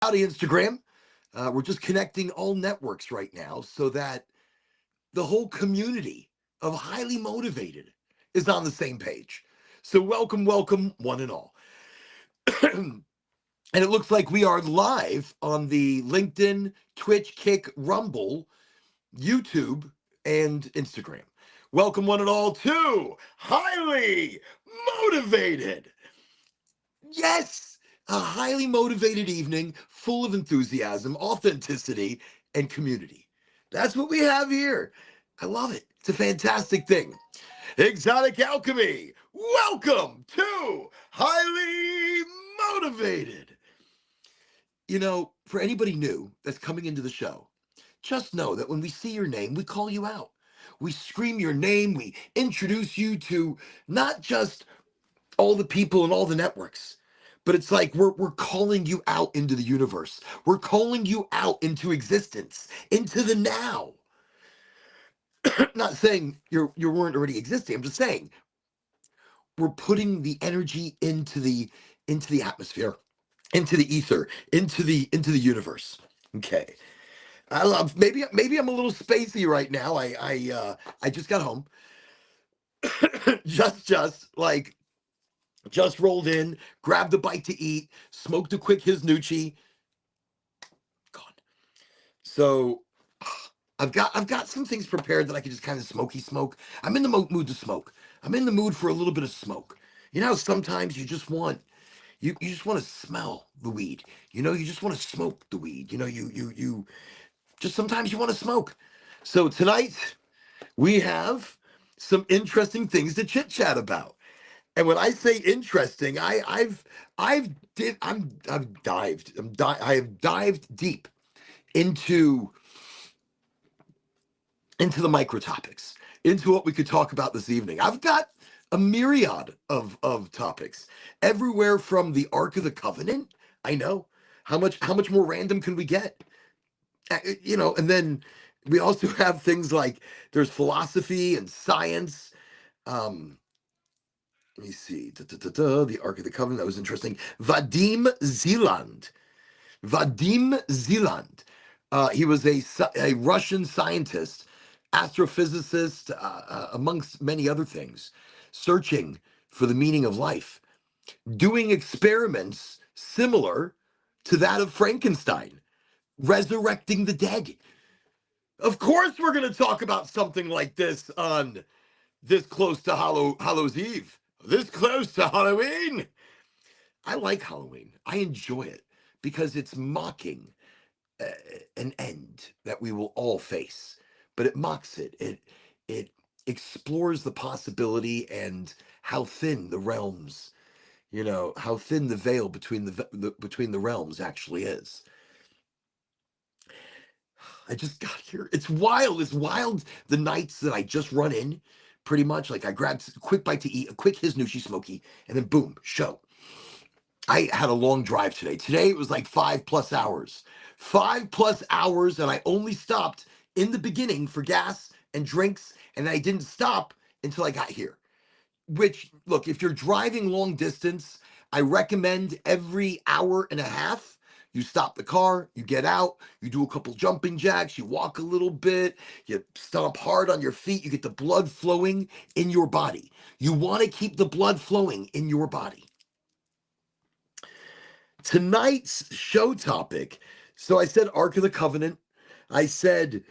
Howdy, Instagram. We're just connecting all networks right now so that the whole community of highly motivated is on the same page. So, welcome, welcome, one and all. And it looks like we are live on the LinkedIn, Twitch, Kick, Rumble, YouTube, and Instagram. Welcome, one and all, to Highly Motivated. Yes, a highly motivated evening full of enthusiasm, authenticity, and community. That's what we have here. I love it. It's a fantastic thing. Exotic Alchemy, welcome to Highly Motivated. For anybody new that's coming into the show, just know that when we see your name, we call you out. We scream your name, we introduce you to not just all the people and all the networks. But it's like we're calling you out into the universe. We're calling you out into existence, into the now. Not saying you weren't already existing. I'm just saying we're putting the energy into the atmosphere, into the ether, into the universe. Okay. I love maybe I'm a little spacey right now. I just got home. just rolled in, grabbed a bite to eat, smoked a quick hisnucci. Gone. So I've got some things prepared that I can just kind of smoky smoke. I'm in the mood to smoke. I'm in the mood for a little bit of smoke. You know, sometimes you just want to smell the weed. You just want to smoke the weed. You just sometimes you want to smoke. So tonight we have some interesting things to chit chat about. And when I say interesting, I have dived deep into the microtopics, into what we could talk about this evening. I've got a myriad of topics, everywhere from the Ark of the Covenant. I know how much more random can we get? And then we also have things like there's philosophy and science. Um, Let me see. The Ark of the Covenant, that was interesting. Vadim Zeland. Vadim Zeland. He was a Russian scientist, astrophysicist, amongst many other things, searching for the meaning of life, doing experiments similar to that of Frankenstein, resurrecting the dead. Of course, we're going to talk about something like this on this close to Hallows Eve, this close to Halloween. I like Halloween. I enjoy it because it's mocking uh, an end that we will all face, but it mocks it. It explores the possibility and how thin the realms, how thin the veil between between the realms actually is. I just got here. It's wild. It's wild. The nights that I just run in, pretty much like I grabbed a quick bite to eat, a quick hisnucci smoky, and then boom, show. I had a long drive today. Today it was like 5+ hours. 5+ hours, and I only stopped in the beginning for gas and drinks, and I didn't stop until I got here. Which, look, if you're driving long distance, I recommend every hour and a half. You stop the car, you get out, you do a couple jumping jacks, you walk a little bit, you stomp hard on your feet, you get the blood flowing in your body. You want to keep the blood flowing in your body. Tonight's show topic. So I said Ark of the Covenant. I said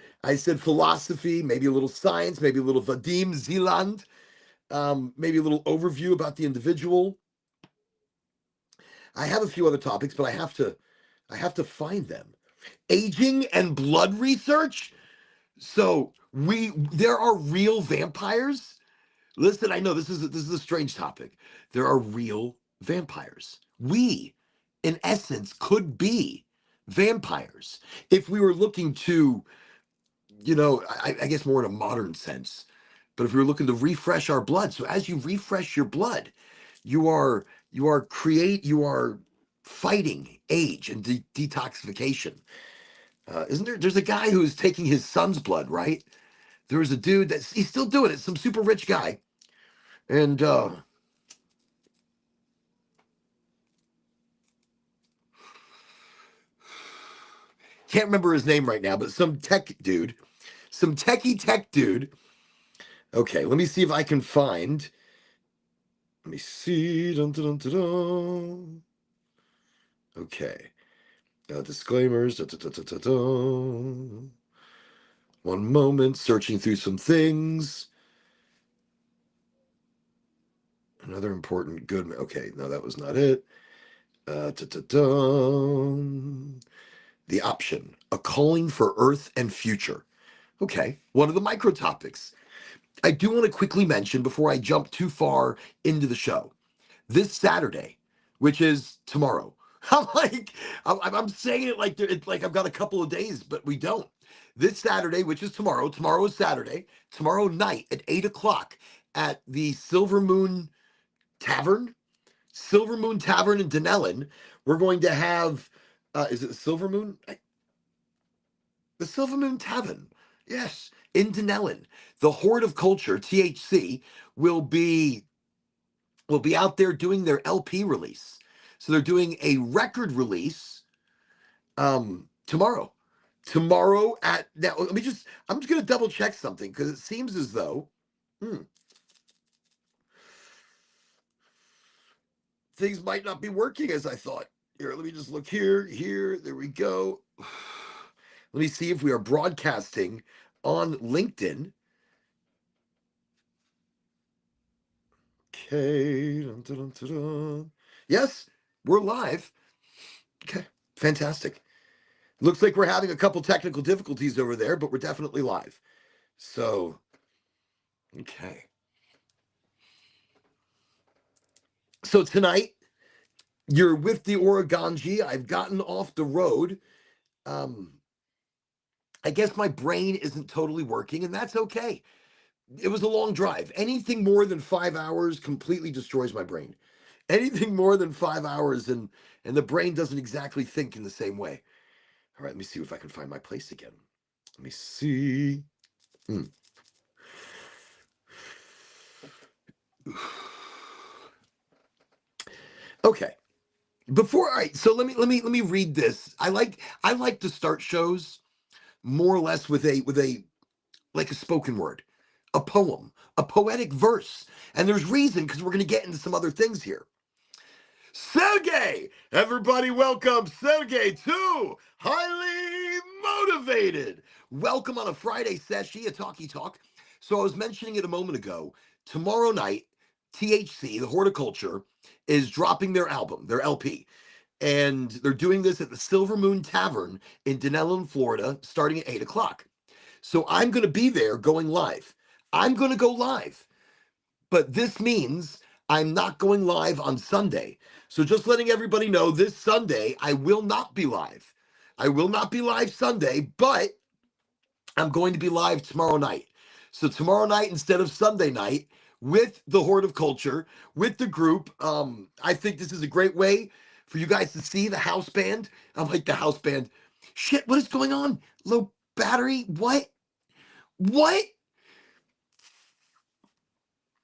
philosophy, maybe a little science, maybe a little Vadim Zeland, maybe a little overview about the individual. I have a few other topics, but I have to find them. Aging and blood research. So there are real vampires. Listen, I know this is a strange topic. There are real vampires. We, in essence, could be vampires if we were looking to, I guess more in a modern sense. But if we were looking to refresh our blood, so as you refresh your blood, you are fighting age and detoxification. Isn't there? There's a guy who's taking his son's blood, right? There was a dude he's still doing it, some super rich guy, and Can't remember his name right now, but some tech dude, some techie tech dude. Okay, let me see if I can find. Let me see. Dun, dun, dun, dun, dun. Okay. Disclaimers. Dun, dun, dun, dun, dun, dun. One moment, searching through some things. Another important good. Okay, no, that was not it. Dun, dun, dun. The option, a calling for Earth and future. Okay, one of the microtopics. I do want to quickly mention before I jump too far into the show. This Saturday, which is tomorrow. I'm saying it like it's like I've got a couple of days, but we don't. This Saturday, which is tomorrow. Tomorrow is Saturday. Tomorrow night at 8 o'clock at the Silver Moon Tavern. Silver Moon Tavern in Dunellen. We're going to have. Is it Silver Moon? The Silver Moon Tavern. Yes, in Dunellen. The Horde of Culture (THC) will be out there doing their LP release. So they're doing a record release tomorrow. Tomorrow at now. I'm just gonna double check something because it seems as though things might not be working as I thought. Here, let me just look here, there we go. Let me see if we are broadcasting on LinkedIn. Okay. Dun, dun, dun, dun. Yes, we're live. Okay, fantastic. Looks like we're having a couple technical difficulties over there, but we're definitely live. So, okay. So tonight, you're with the Oraganji. I've gotten off the road. I guess my brain isn't totally working, and that's okay. It was a long drive. Anything more than 5 hours completely destroys my brain. Anything more than 5 hours, and the brain doesn't exactly think in the same way. All right, let me see if I can find my place again. Let me see. Okay. All right, so let me read this. I like to start shows more or less with a like a spoken word, a poem, a poetic verse. And there's reason because we're going to get into some other things here. Sergey! Everybody welcome Sergey to Highly Motivated. Welcome on a Friday, Seshy, a talkie talk. So I was mentioning it a moment ago. Tomorrow night, THC, the Horticulture, is dropping their album, their LP. And they're doing this at the Silver Moon Tavern in Dunellen, Florida, starting at 8 o'clock. So I'm going to be there going live. I'm going to go live. But this means I'm not going live on Sunday. So just letting everybody know, this Sunday, I will not be live. I will not be live Sunday, but I'm going to be live tomorrow night. So tomorrow night instead of Sunday night with the Horde of Culture, with the group. I think this is a great way for you guys to see the house band. I'm like, the house band. Shit, what is going on? Low battery? What?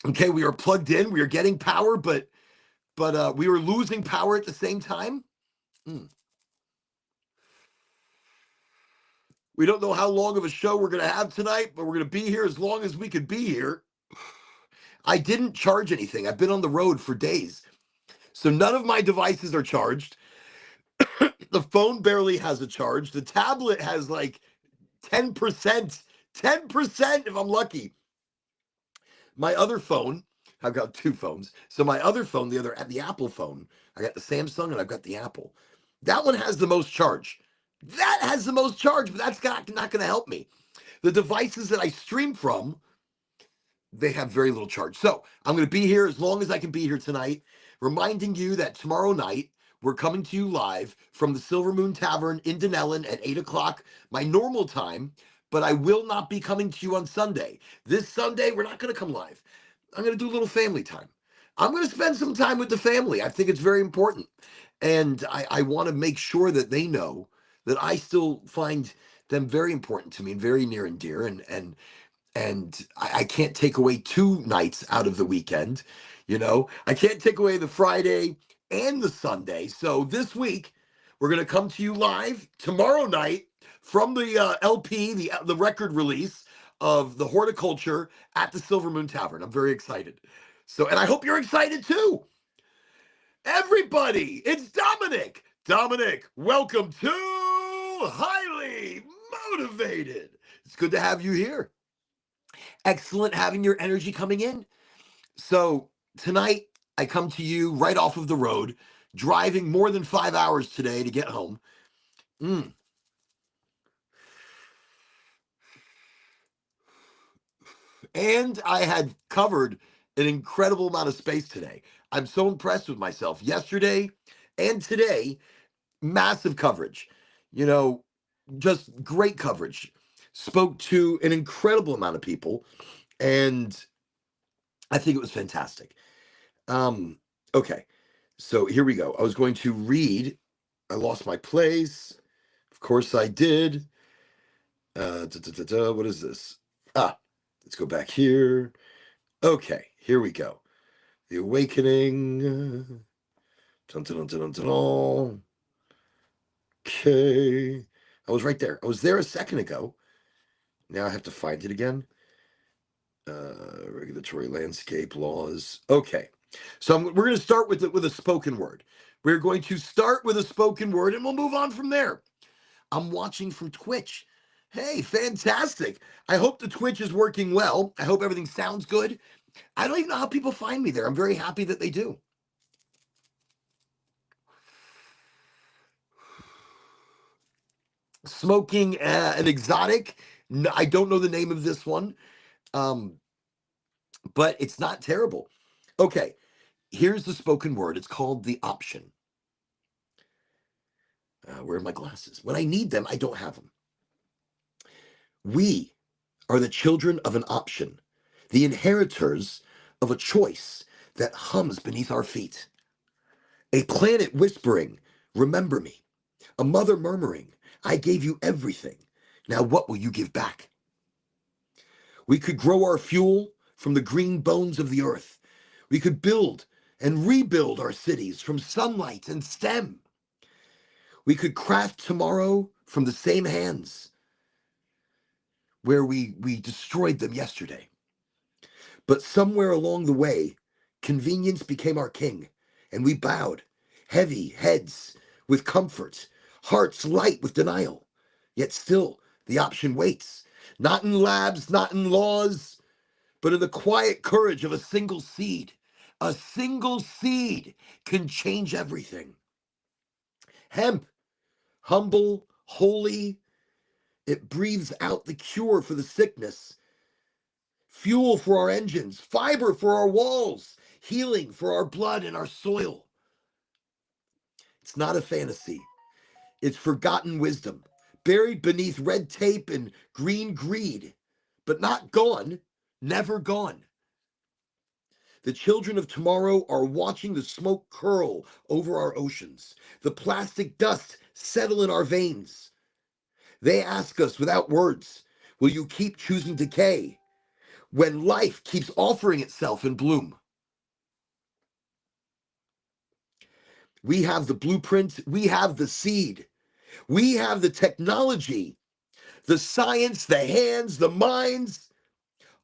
Okay, we are plugged in. We are getting power, but we were losing power at the same time. We don't know how long of a show we're going to have tonight, but we're going to be here as long as we could be here. I didn't charge anything. I've been on the road for days. So none of my devices are charged. The phone barely has a charge. The tablet has like 10%, 10% if I'm lucky. My other phone, I've got two phones. So my other phone, the Apple phone, I got the Samsung and I've got the Apple. That one has the most charge. That has the most charge, but that's not going to help me. The devices that I stream from, they have very little charge. So I'm going to be here as long as I can be here tonight, reminding you that tomorrow night, we're coming to you live from the Silver Moon Tavern in Dunellen at 8 o'clock, my normal time, but I will not be coming to you on Sunday. This Sunday, we're not going to come live. I'm going to do a little family time. I'm going to spend some time with the family. I think it's very important. And I want to make sure that they know that I still find them very important to me and very near and dear. And I can't take away 2 nights out of the weekend. You know, I can't take away the Friday and the Sunday. So this week, we're going to come to you live tomorrow night from the LP, the record release of the horticulture at the Silver Moon Tavern. I'm very excited. So, and I hope you're excited too. Everybody, it's Dominic. Dominic, welcome to Highly Motivated. It's good to have you here. Excellent having your energy coming in. So, tonight I come to you right off of the road, driving more than 5 hours today to get home. And I had covered an incredible amount of space today. I'm so impressed with myself. Yesterday and today, massive coverage. You know, just great coverage. Spoke to an incredible amount of people, and I think it was fantastic. Okay, so here we go. I was going to read. I lost my place. Of course I did. What is this? Let's go back here. Okay, here we go. The Awakening. Dun, dun, dun, dun, dun, dun. Okay. I was right there. I was there a second ago. Now I have to find it again. Regulatory landscape laws. Okay. So we're going to start with a spoken word. We're going to start with a spoken word and we'll move on from there. I'm watching from Twitch. Hey, fantastic. I hope the Twitch is working well. I hope everything sounds good. I don't even know how people find me there. I'm very happy that they do. Smoking an exotic. No, I don't know the name of this one, but it's not terrible. Okay, here's the spoken word. It's called the option. Where are my glasses? When I need them, I don't have them. We are the children of an option, the inheritors of a choice that hums beneath our feet. A planet whispering, remember me. A mother murmuring, I gave you everything. Now what will you give back? We could grow our fuel from the green bones of the earth. We could build and rebuild our cities from sunlight and stem. We could craft tomorrow from the same hands where we destroyed them yesterday. But somewhere along the way, convenience became our king, and we bowed, heavy heads with comfort, hearts light with denial. Yet still, the option waits, not in labs, not in laws, but in the quiet courage of a single seed. A single seed can change everything. Hemp, humble, holy, it breathes out the cure for the sickness, fuel for our engines, fiber for our walls, healing for our blood and our soil. It's not a fantasy. It's forgotten wisdom, buried beneath red tape and green greed, but not gone, never gone. The children of tomorrow are watching the smoke curl over our oceans, the plastic dust settle in our veins. They ask us without words, will you keep choosing decay when life keeps offering itself in bloom? We have the blueprint, we have the seed, we have the technology, the science, the hands, the minds.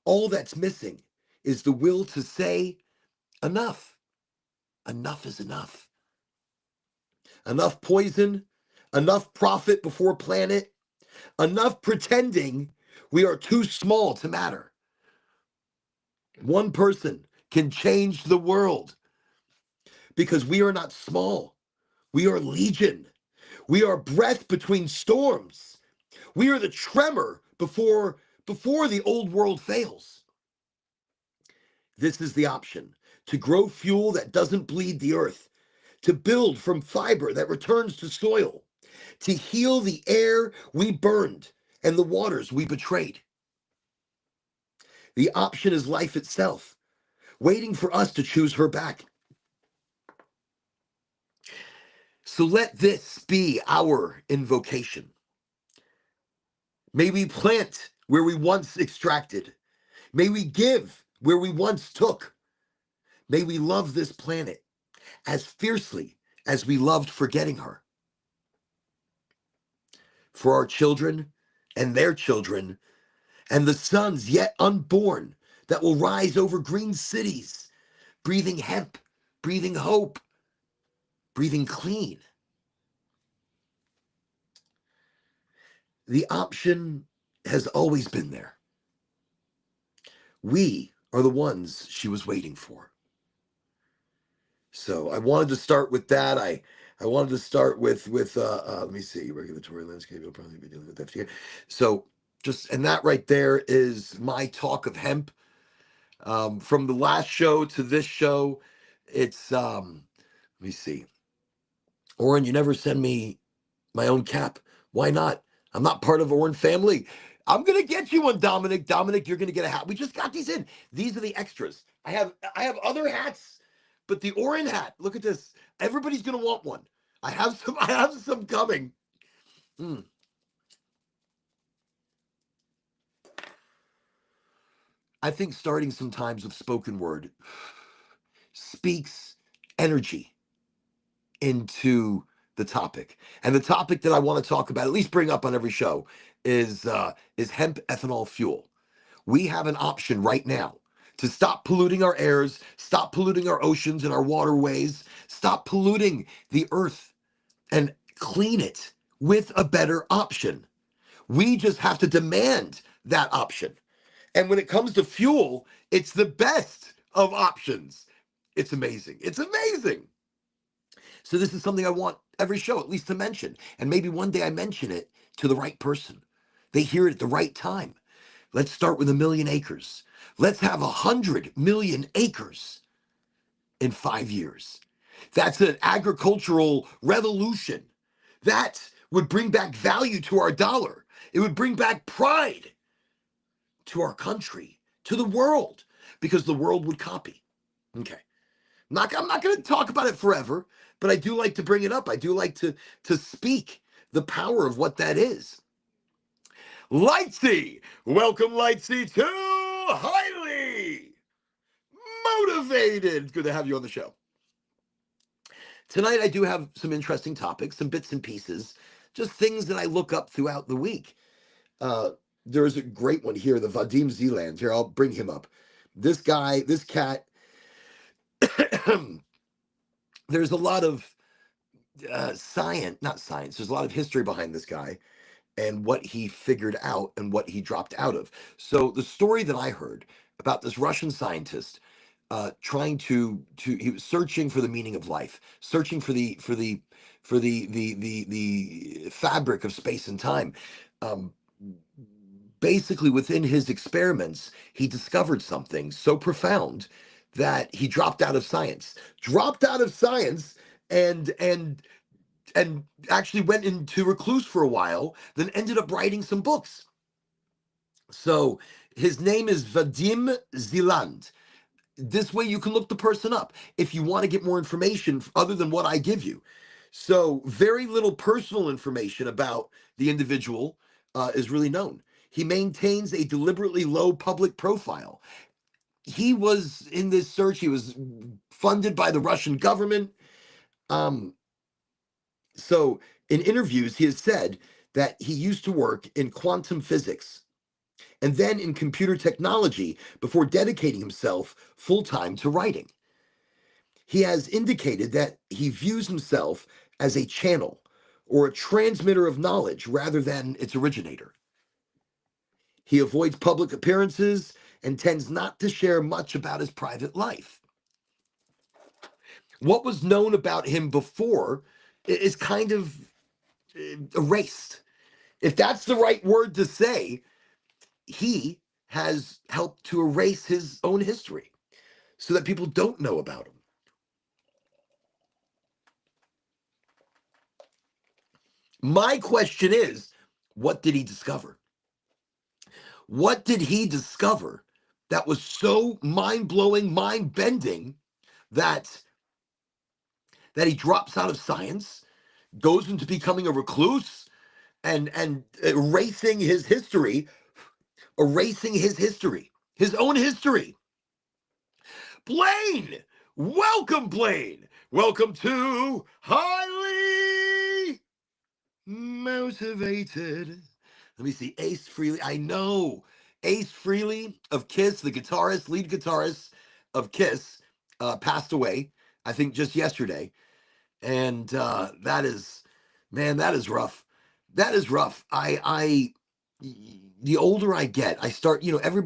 All that's missing is the will to say, enough. Enough is enough. Enough poison, enough profit before planet, enough pretending we are too small to matter. One person can change the world because we are not small. We are legion. We are breath between storms. We are the tremor before the old world fails. This is the option: to grow fuel that doesn't bleed the earth, to build from fiber that returns to soil, to heal the air we burned and the waters we betrayed. The option is life itself, waiting for us to choose her back. So let this be our invocation. May we plant where we once extracted. May we give where we once took. May we love this planet as fiercely as we loved forgetting her. for our children and their children and the sons yet unborn that will rise over green cities, breathing hemp, breathing hope, breathing clean. The option has always been there. We are the ones she was waiting for. So I wanted to start with that. I wanted to start with let me see, regulatory landscape. You'll probably be dealing with that. So and that right there is my talk of hemp. From the last show to this show, it's let me see. Oren, you never send me my own cap. Why not? I'm not part of Oren family. I'm gonna get you one, Dominic. Dominic, you're gonna get a hat. We just got these in. These are the extras. I have other hats, but the Oren hat. Look at this. Everybody's gonna want one. I have some. I have some coming. I think starting sometimes with spoken word speaks energy into the topic. And the topic that I want to talk about, at least bring up on every show, is hemp ethanol fuel. We have an option right now to stop polluting our airs, stop polluting our oceans and our waterways, stop polluting the earth, and clean it with a better option. We just have to demand that option. And when it comes to fuel, it's the best of options. It's amazing. It's amazing. So this is something I want every show at least to mention. And maybe one day I mention it to the right person. They hear it at the right time. Let's start with 1 million acres. Let's have 100 million acres in 5 years. That's an agricultural revolution. That would bring back value to our dollar. It would bring back pride to our country, to the world, because the world would copy. Okay. I'm not going to talk about it forever, but I do like to bring it up. I do like to speak the power of what that is. Lightsy, welcome Lightsy to Highly Motivated. Good to have you on the show. Tonight I do have some interesting topics, some bits and pieces, just things that I look up throughout the week. There's a great one here, the Vadim Zeland. Here, I'll bring him up. This guy, this cat, there's a lot of not science, there's a lot of history behind this guy and what he figured out and what he dropped out of. So the story that I heard about this Russian scientist trying to he was searching for the meaning of life, searching for the fabric of space and time. Basically, within his experiments, he discovered something so profound that he dropped out of science. And actually went into recluse for a while, then ended up writing some books. So his name is Vadim Zeland. This way you can look the person up if you want to get more information other than what I give you. So very little personal information about the individual is really known. He maintains a deliberately low public profile. He was in this search. He was funded by the Russian government. So in interviews, he has said that he used to work in quantum physics and then in computer technology before dedicating himself full-time to writing. He has indicated that he views himself as a channel or a transmitter of knowledge rather than its originator. He avoids public appearances and tends not to share much about his private life. What was known about him before is kind of erased. If that's the right word to say, he has helped to erase his own history so that people don't know about him. My question is, what did he discover? What did he discover that was so mind-blowing, mind-bending that he drops out of science, goes into becoming a recluse, and erasing his history, his own history? Blaine, welcome, Blaine. Welcome to Highly motivated. Let me see. Ace Frehley. I know. Ace Frehley of Kiss, the guitarist, lead guitarist of Kiss, passed away, I think just yesterday. And that is, man, that is rough. That is rough. The older I get, I start,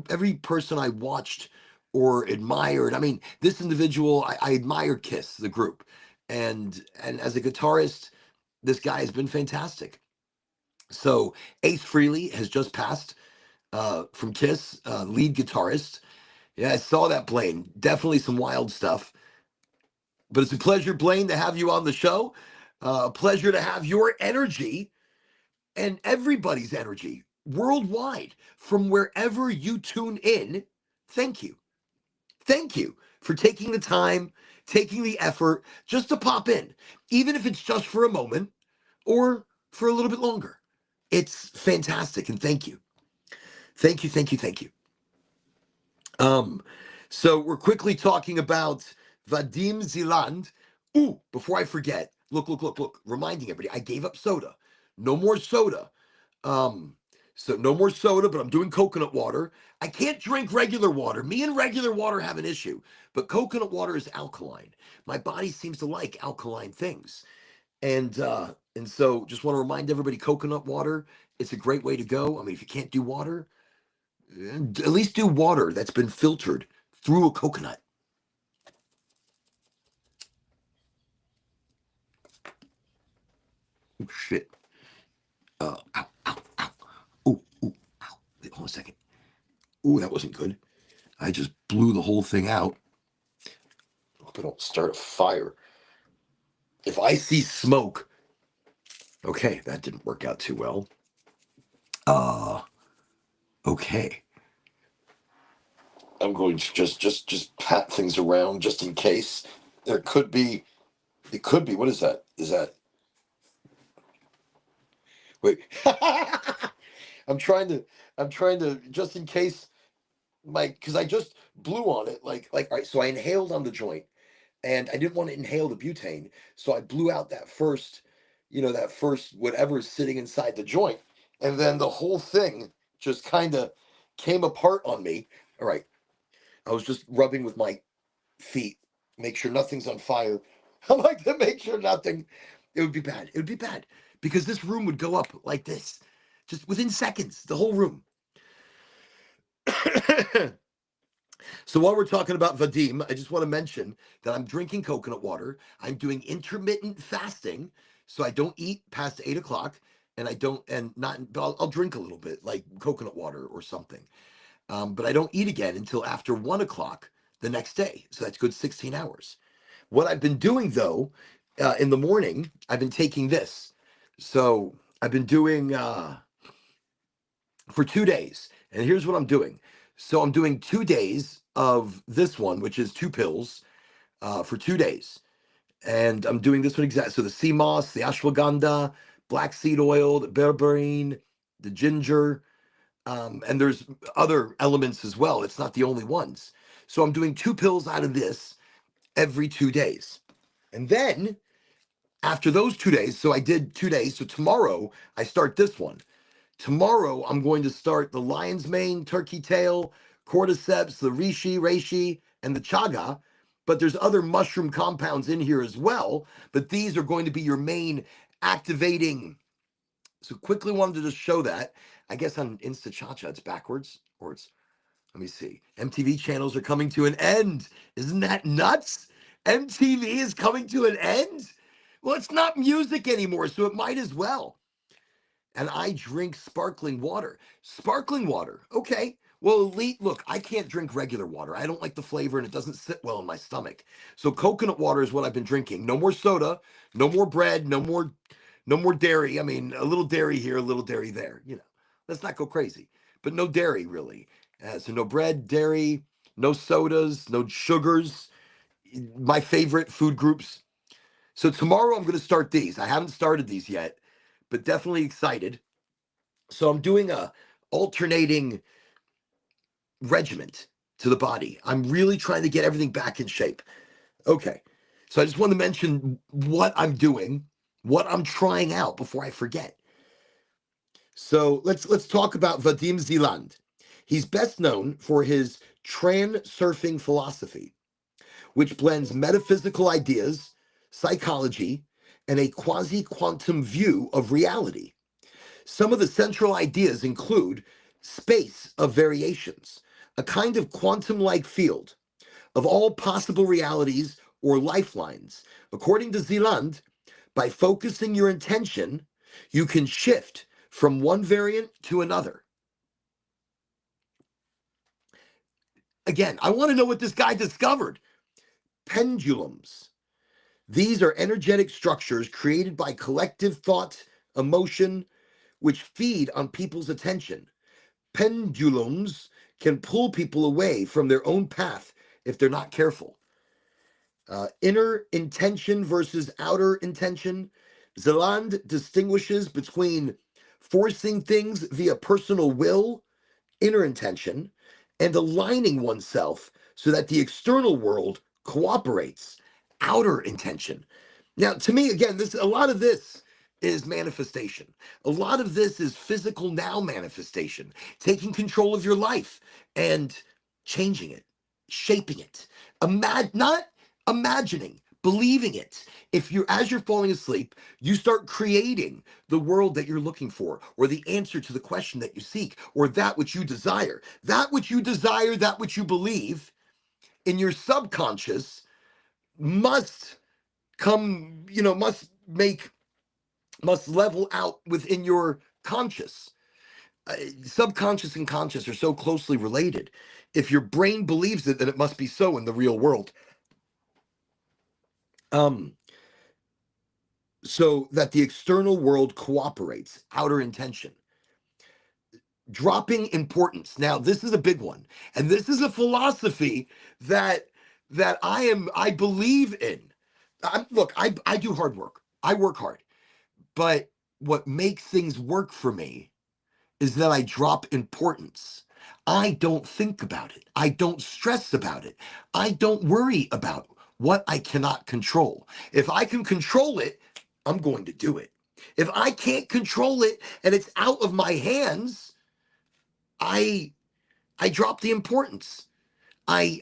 every person I watched or admired. I mean, this individual, I admired Kiss, the group, and as a guitarist, this guy has been fantastic. So Ace Frehley has just passed from Kiss, lead guitarist. Yeah, I saw that, Blaine. Definitely some wild stuff. But it's a pleasure, Blaine, to have you on the show. A pleasure to have your energy and everybody's energy worldwide from wherever you tune in. Thank you. Thank you for taking the time, taking the effort just to pop in, even if it's just for a moment or for a little bit longer. It's fantastic. And thank you. Thank you. Thank you. Thank you. Um, so we're quickly talking about Vadim Zeland. Ooh, before I forget, look, reminding everybody, I gave up soda. No more soda. Um, so no more soda, but I'm doing coconut water. I can't drink regular water. Me and regular water have an issue, but coconut water is alkaline. My body seems to like alkaline things. And so just want to remind everybody, coconut water, it's a great way to go. I mean, if you can't do water, at least do water that's been filtered through a coconut. Oh, shit. Ow, ow, ow. Ooh, ow. Wait, hold on a second. Ooh, that wasn't good. I just blew the whole thing out. Hope I don't start a fire. If I see smoke, okay, that didn't work out too well. Uh, okay. I'm going to just pat things around just in case. There could be, it could be, what is that? Is that, wait. I'm trying to, just in case because I just blew on it, all right, so I inhaled on the joint and I didn't want to inhale the butane. So I blew out that first whatever is sitting inside the joint. And then the whole thing just kind of came apart on me. All right. I was just rubbing with my feet, make sure nothing's on fire. I like to make sure nothing. It would be bad. It would be bad because this room would go up like this, just within seconds, the whole room. So while we're talking about Vadim, I just want to mention that I'm drinking coconut water. I'm doing intermittent fasting, so I don't eat past 8 o'clock, and I don't, and not, but I'll drink a little bit, like coconut water or something. But I don't eat again until after 1 o'clock the next day. So that's good 16 hours. What I've been doing though, in the morning, I've been taking this. So I've been doing for 2 days, and here's what I'm doing. So I'm doing 2 days of this one, which is 2 pills for 2 days. And I'm doing this one exactly. So the sea moss, the ashwagandha, black seed oil, the berberine, the ginger, and there's other elements as well. It's not the only ones. So I'm doing 2 pills out of this every 2 days. And then after those 2 days, so I did 2 days. So tomorrow I start this one. Tomorrow, I'm going to start the lion's mane, turkey tail, cordyceps, the reishi, and the chaga. But there's other mushroom compounds in here as well. But these are going to be your main activating. So quickly wanted to just show that. I guess on Insta Chacha, it's backwards. Or it's, let me see. MTV channels are coming to an end. Isn't that nuts? MTV is coming to an end? Well, it's not music anymore, so it might as well. And I drink sparkling water. Sparkling water, okay. Well, Elite, look, I can't drink regular water. I don't like the flavor and it doesn't sit well in my stomach. So coconut water is what I've been drinking. No more soda, no more bread, no more dairy. I mean, a little dairy here, a little dairy there. Let's not go crazy. But no dairy really. So no bread, dairy, no sodas, no sugars. My favorite food groups. So tomorrow I'm going to start these. I haven't started these yet, but definitely excited. So I'm doing a alternating regiment to the body. I'm really trying to get everything back in shape. Okay. So I just want to mention what I'm doing, what I'm trying out before I forget. So let's talk about Vadim Zeland. He's best known for his transurfing philosophy, which blends metaphysical ideas, psychology, and a quasi-quantum view of reality. Some of the central ideas include space of variations, a kind of quantum-like field of all possible realities or lifelines. According to Zeland, by focusing your intention, you can shift from one variant to another. Again, I want to know what this guy discovered. Pendulums. These are energetic structures created by collective thought, emotion, which feed on people's attention. Pendulums can pull people away from their own path if they're not careful. Inner intention versus outer intention. Zeland distinguishes between forcing things via personal will, inner intention, and aligning oneself so that the external world cooperates, outer intention. Now, to me, again, a lot of this is manifestation. A lot of this is physical now manifestation, taking control of your life and changing it, shaping it. Not imagining, believing it. If you're as you're falling asleep, you start creating the world that you're looking for, or the answer to the question that you seek, or that which you desire. That which you desire, that which you believe in your subconscious must come, must level out within your conscious. Subconscious and conscious are so closely related. If your brain believes it, then it must be so in the real world. So that the external world cooperates, outer intention. Dropping importance. Now, this is a big one, and this is a philosophy that I believe in. Look, I do hard work. I work hard, but what makes things work for me is that I drop importance. I don't think about it. I don't stress about it. I don't worry about what I cannot control. If I can control it, I'm going to do it. If I can't control it and it's out of my hands, I drop the importance. I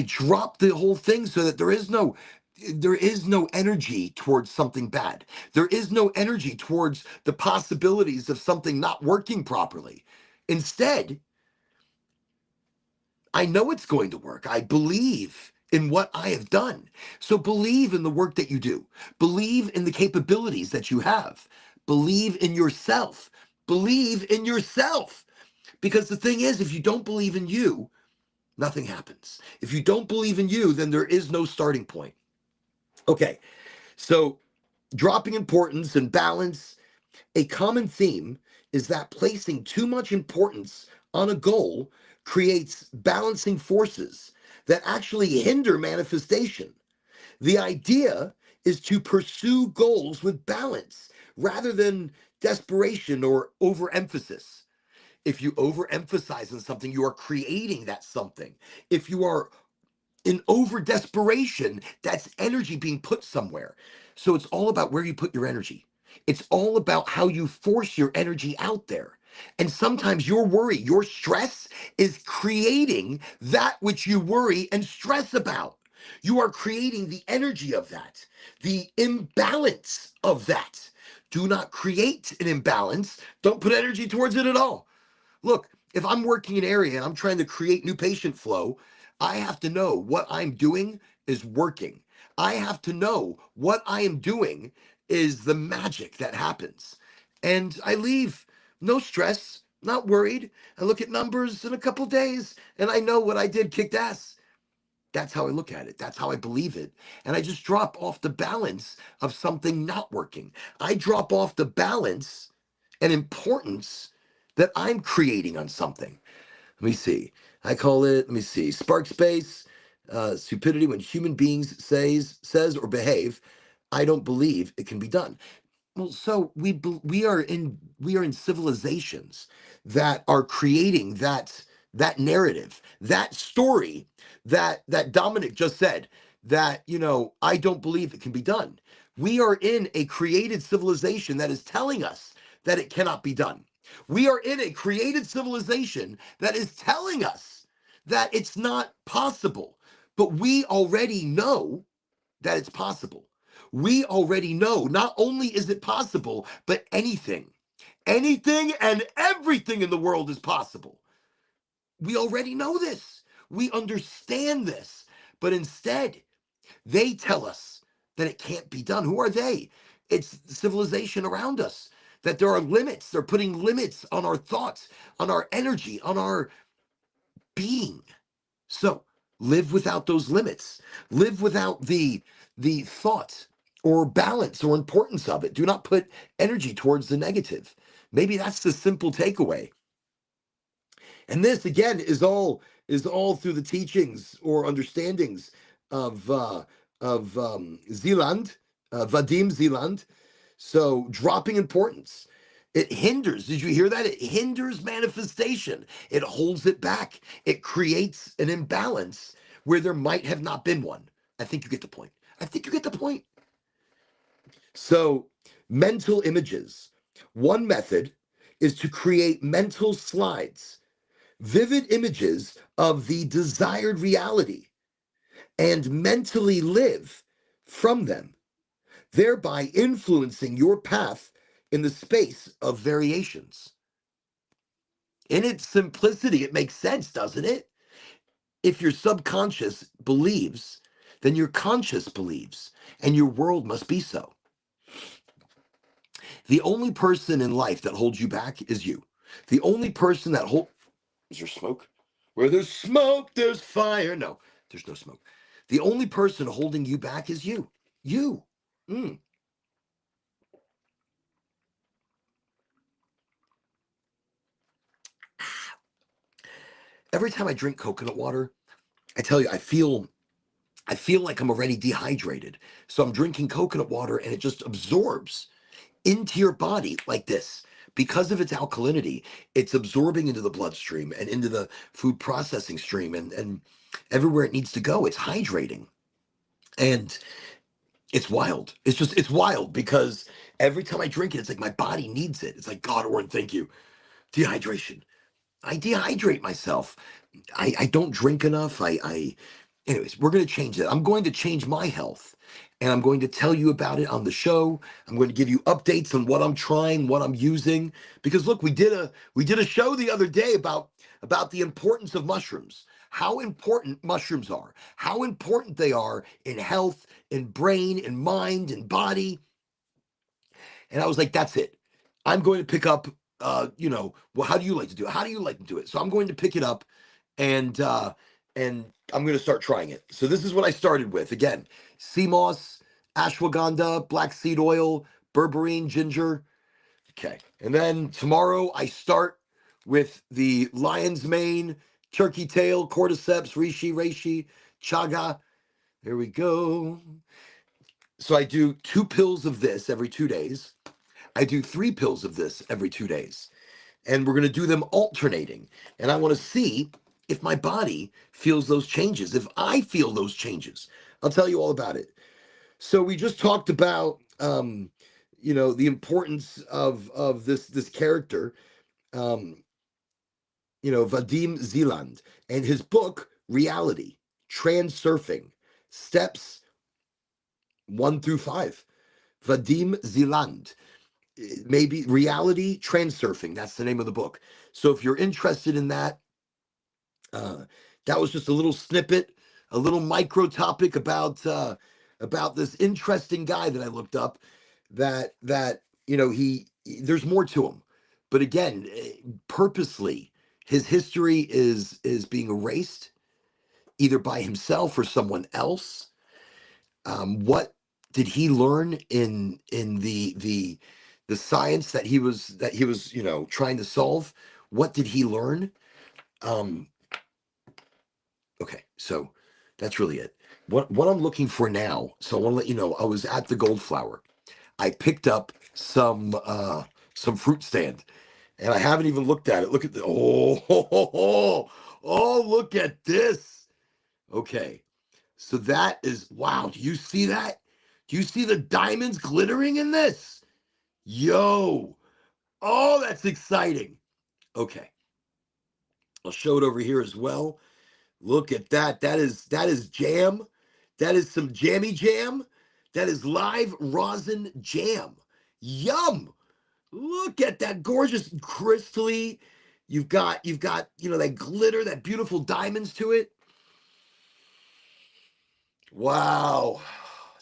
drop the whole thing so that there is no energy towards something bad. There is no energy towards the possibilities of something not working properly. Instead, I know it's going to work. I believe in what I have done. So believe in the work that you do. Believe in the capabilities that you have. Believe in yourself. Believe in yourself. Because the thing is, if you don't believe in you, nothing happens. If you don't believe in you, then there is no starting point. Okay, so dropping importance and balance. A common theme is that placing too much importance on a goal creates balancing forces that actually hinder manifestation. The idea is to pursue goals with balance rather than desperation or overemphasis. If you overemphasize on something, you are creating that something. If you are in over desperation, that's energy being put somewhere. So it's all about where you put your energy. It's all about how you force your energy out there. And sometimes your worry, your stress is creating that which you worry and stress about. You are creating the energy of that, the imbalance of that. Do not create an imbalance. Don't put energy towards it at all. Look, if I'm working an area and I'm trying to create new patient flow, I have to know what I'm doing is working. I have to know what I am doing is the magic that happens. And I leave, no stress, not worried. I look at numbers in a couple days and I know what I did kicked ass. That's how I look at it. That's how I believe it. And I just drop off the balance of something not working. I drop off the balance and importance that I'm creating on something. Let me see. I call it, let me see, spark space, stupidity when human beings says or behave, I don't believe it can be done. Well, so we are in civilizations that are creating that narrative, that story that Dominic just said, that I don't believe it can be done. We are in a created civilization that is telling us that it cannot be done. We are in a created civilization that is telling us that it's not possible. But we already know that it's possible. We already know not only is it possible, but anything and everything in the world is possible. We already know this. We understand this. But instead, they tell us that it can't be done. Who are they? It's civilization around us, that there are limits. They're putting limits on our thoughts, on our energy, on our being. So live without those limits. Live without the thought or balance or importance of it. Do not put energy towards the negative. Maybe that's the simple takeaway. And this again is all through the teachings or understandings of Zeeland, Vadim Zeeland. So dropping importance. It hinders. Did you hear that? It hinders manifestation. It holds it back. It creates an imbalance where there might have not been one. I think you get the point. I think you get the point. So, mental images. One method is to create mental slides, vivid images of the desired reality, and mentally live from them, thereby influencing your path in the space of variations. In its simplicity, it makes sense, doesn't it? If your subconscious believes, then your conscious believes, and your world must be so. The only person in life that holds you back is you. The only person that holds... Is there smoke? Where there's smoke, there's fire. No, there's no smoke. The only person holding you back is you. You. Every time I drink coconut water, I tell you, I feel like I'm already dehydrated. So I'm drinking coconut water and it just absorbs into your body like this. Because of its alkalinity, it's absorbing into the bloodstream and into the food processing stream and everywhere it needs to go. It's hydrating. And it's wild. It's wild because every time I drink it, it's like my body needs it. It's like, God, Oren, thank you. Dehydration. I dehydrate myself. I don't drink enough. Anyways, we're going to change that. I'm going to change my health and I'm going to tell you about it on the show. I'm going to give you updates on what I'm trying, what I'm using. Because look, we did a show the other day about the importance of mushrooms, how important mushrooms are, how important they are in health, in brain, in mind, in body. And I was like, that's it. I'm going to pick up, well, how do you like to do it? How do you like to do it? So I'm going to pick it up and I'm going to start trying it. So this is what I started with. Again, sea moss, ashwagandha, black seed oil, berberine, ginger. Okay. And then tomorrow I start with the lion's mane, turkey tail, cordyceps, reishi, chaga. There we go. So I do 2 pills of this every 2 days. I do 3 pills of this every 2 days. And we're going to do them alternating. And I want to see if my body feels those changes, if I feel those changes. I'll tell you all about it. So we just talked about, the importance of this character, Vadim Zeeland, and his book, Reality, Transurfing, Steps 1 through 5. Vadim Zeeland. Maybe Reality Transurfing. That's the name of the book. So if you're interested in that, that was just a little snippet, a little micro topic about this interesting guy that I looked up. That he there's more to him, but again, purposely, his history is being erased, either by himself or someone else. What did he learn in the science that he was trying to solve? What did he learn? Okay, so that's really it. What I'm looking for now, so I want to let you know, I was at the Goldflower. I picked up some fruit stand, and I haven't even looked at it. Look at the look at this. Okay, so that is wow. Do you see that? Do you see the diamonds glittering in this? Yo. Oh, that's exciting. Okay. I'll show it over here as well. Look at that. That is jam. That is some jammy jam. That is live rosin jam. Yum. Look at that gorgeous crystally. You've got, that glitter, that beautiful diamonds to it. Wow.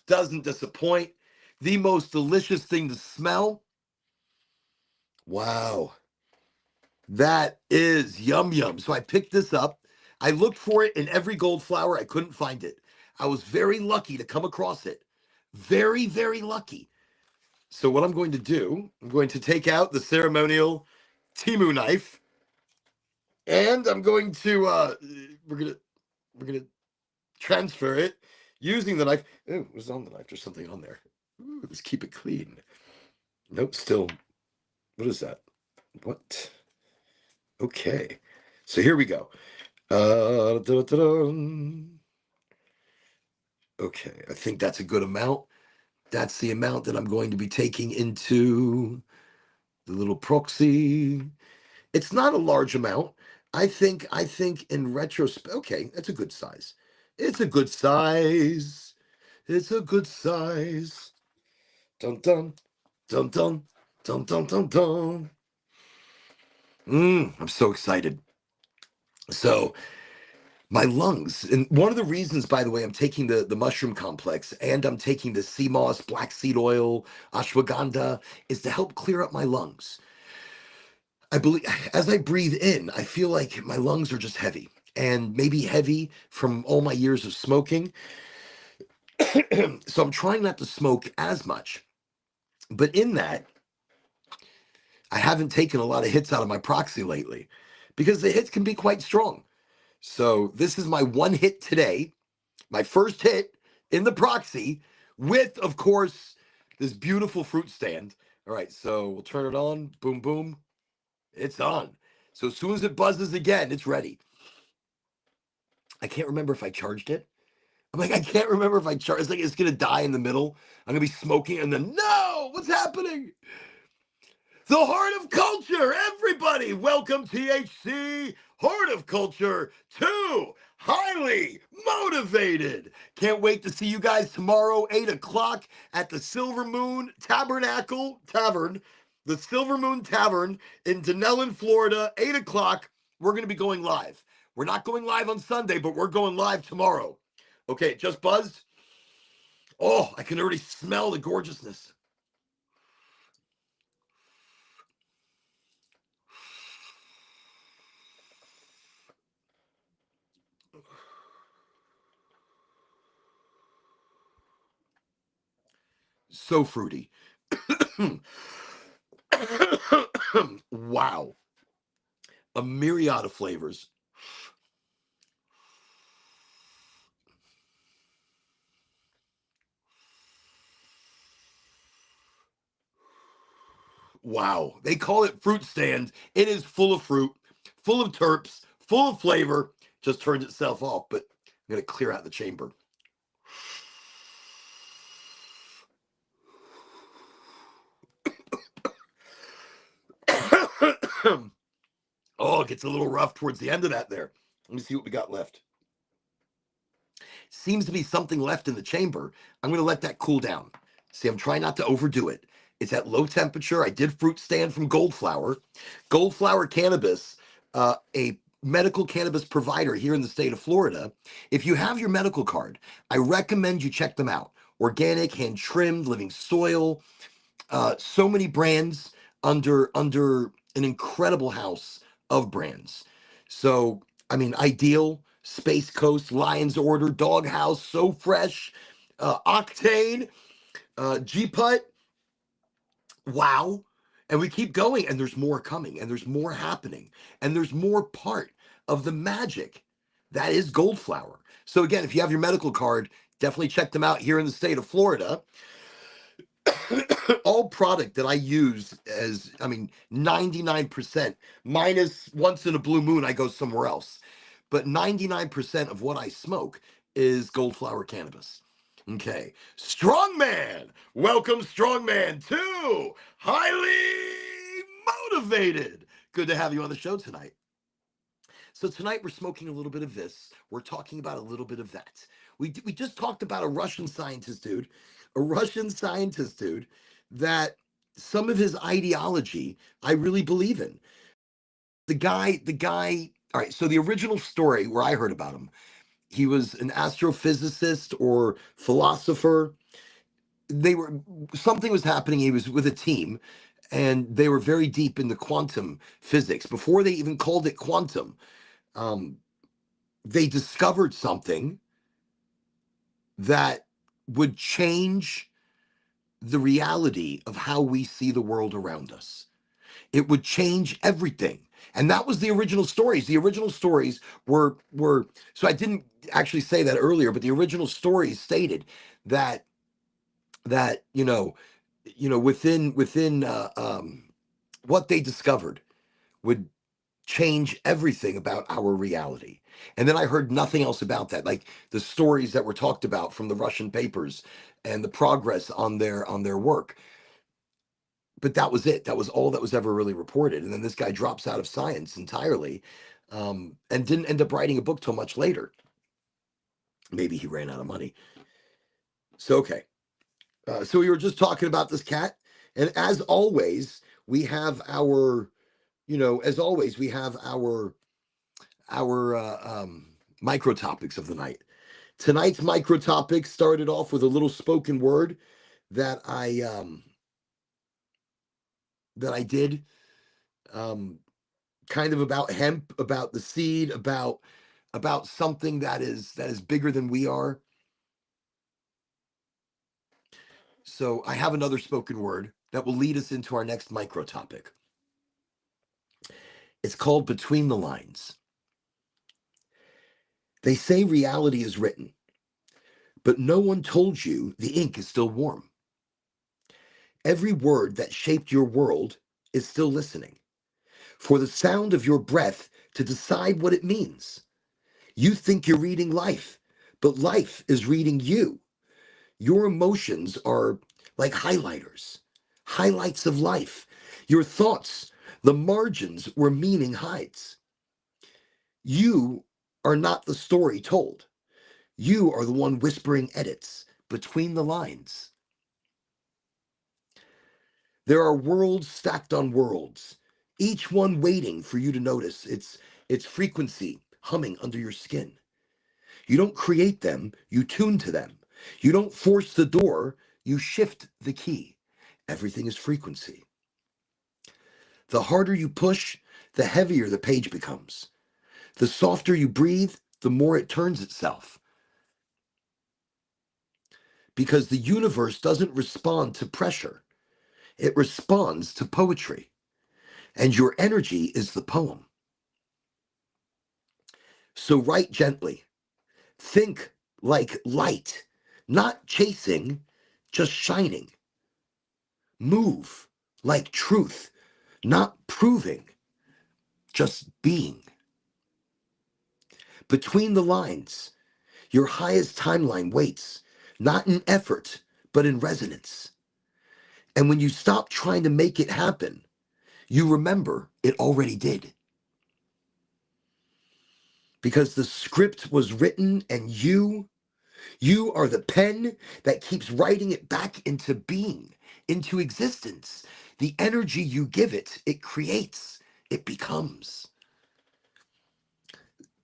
Doesn't disappoint. The most delicious thing to smell. Wow. That is yum yum. So I picked this up. I looked for it in every gold flower. I couldn't find it. I was very lucky to come across it. Very, very lucky. So what I'm going to do, I'm going to take out the ceremonial Timu knife, and I'm going to we're gonna transfer it using the knife. Oh, it was on the knife. There's something on there. Ooh, let's keep it clean. Nope, still. What is that? What? Okay. So here we go. Okay, I think that's a good amount. That's the amount that I'm going to be taking into the little proxy. It's not a large amount. I think in retrospect, okay, that's a good size. It's a good size. It's a good size. Dun dun dun dun dun dun dun dun. I'm so excited. So my lungs, and one of the reasons, by the way, I'm taking the mushroom complex and I'm taking the sea moss, black seed oil, ashwagandha, is to help clear up my lungs. I believe as I breathe in, I feel like my lungs are just heavy, and maybe heavy from all my years of smoking. So I'm trying not to smoke as much. But in that, I haven't taken a lot of hits out of my proxy lately because the hits can be quite strong. So this is my one hit today, my first hit in the proxy with, of course, this beautiful fruit stand. All right, so we'll turn it on. Boom, boom. It's on. So as soon as it buzzes again, it's ready. I can't remember if I charged it. I'm like, I can't remember if I charged. It's like it's gonna die in the middle. I'm gonna be smoking, and then no, what's happening? The Heart of Culture, everybody, welcome THC Heart of Culture 2. Highly motivated. Can't wait to see you guys tomorrow, 8 o'clock at the Silver Moon Tabernacle Tavern, the Silver Moon Tavern in Denellen, Florida, 8 o'clock. We're going to be going live. We're not going live on Sunday, but we're going live tomorrow. Okay, it just buzzed. Oh, I can already smell the gorgeousness. So fruity. Wow. A myriad of flavors. Wow. They call it fruit stand. It is full of fruit, full of terps, full of flavor. Just turns itself off, but I'm going to clear out the chamber. Oh, it gets a little rough towards the end of that there. Let me see what we got left. Seems to be something left in the chamber. I'm going to let that cool down. See, I'm trying not to overdo it. It's at low temperature. I did fruit stand from Goldflower. Goldflower Cannabis, a medical cannabis provider here in the state of Florida. If you have your medical card, I recommend you check them out. Organic, hand trimmed, living soil, so many brands under an incredible house of brands. So, I mean, Ideal, Space Coast, Lion's Order, Doghouse, So Fresh, Octane, G-Put. Wow. And we keep going, and there's more coming, and there's more happening, and there's more part of the magic that is Goldflower. So again, if you have your medical card, definitely check them out here in the state of Florida. All product that I use as, I mean, 99%, minus once in a blue moon, I go somewhere else. But 99% of what I smoke is Goldflower cannabis. Okay. Strongman. Welcome, Strongman 2. Highly motivated. Good to have you on the show tonight. So tonight we're smoking a little bit of this. We're talking about a little bit of that. We just talked about a Russian scientist, dude, that some of his ideology I really believe in. The guy. All right. So the original story where I heard about him, he was an astrophysicist or philosopher. They were Something was happening. He was with a team, and they were very deep in the quantum physics before they even called it quantum. Um, they discovered something that would change the reality of how we see the world around us. It would change everything. And that was the original stories. The original stories were so I didn't actually say that earlier, but the original stories stated that that within what they discovered would change everything about our reality. And then I heard nothing else about that, like the stories that were talked about from the Russian papers and the progress on their work. But that was it. That was all that was ever really reported. And then this guy drops out of science entirely, and didn't end up writing a book till much later. Maybe he ran out of money. So okay. So we were just talking about this cat, and as always, we have our, as always, we have our micro topics of the night. Tonight's micro topic started off with a little spoken word that I did, kind of about hemp, about the seed, about something that is bigger than we are. So I have another spoken word that will lead us into our next micro topic. It's called Between the Lines. They say reality is written, but no one told you the ink is still warm. Every word that shaped your world is still listening for the sound of your breath to decide what it means. You think you're reading life, but life is reading you. Your emotions are like highlighters, highlights of life. Your thoughts, the margins where meaning hides. You are not the story told. You are the one whispering edits between the lines. There are worlds stacked on worlds, each one waiting for you to notice its frequency humming under your skin. You don't create them, you tune to them. You don't force the door, you shift the key. Everything is frequency. The harder you push, the heavier the page becomes. The softer you breathe, the more it turns itself. Because the universe doesn't respond to pressure, it responds to poetry. And your energy is the poem. So write gently. Think like light, not chasing, just shining. Move like truth, not proving, just being. Between the lines, your highest timeline waits, not in effort, but in resonance. And when you stop trying to make it happen, you remember it already did. Because the script was written and you are the pen that keeps writing it back into being, into existence. The energy you give it, it creates, it becomes.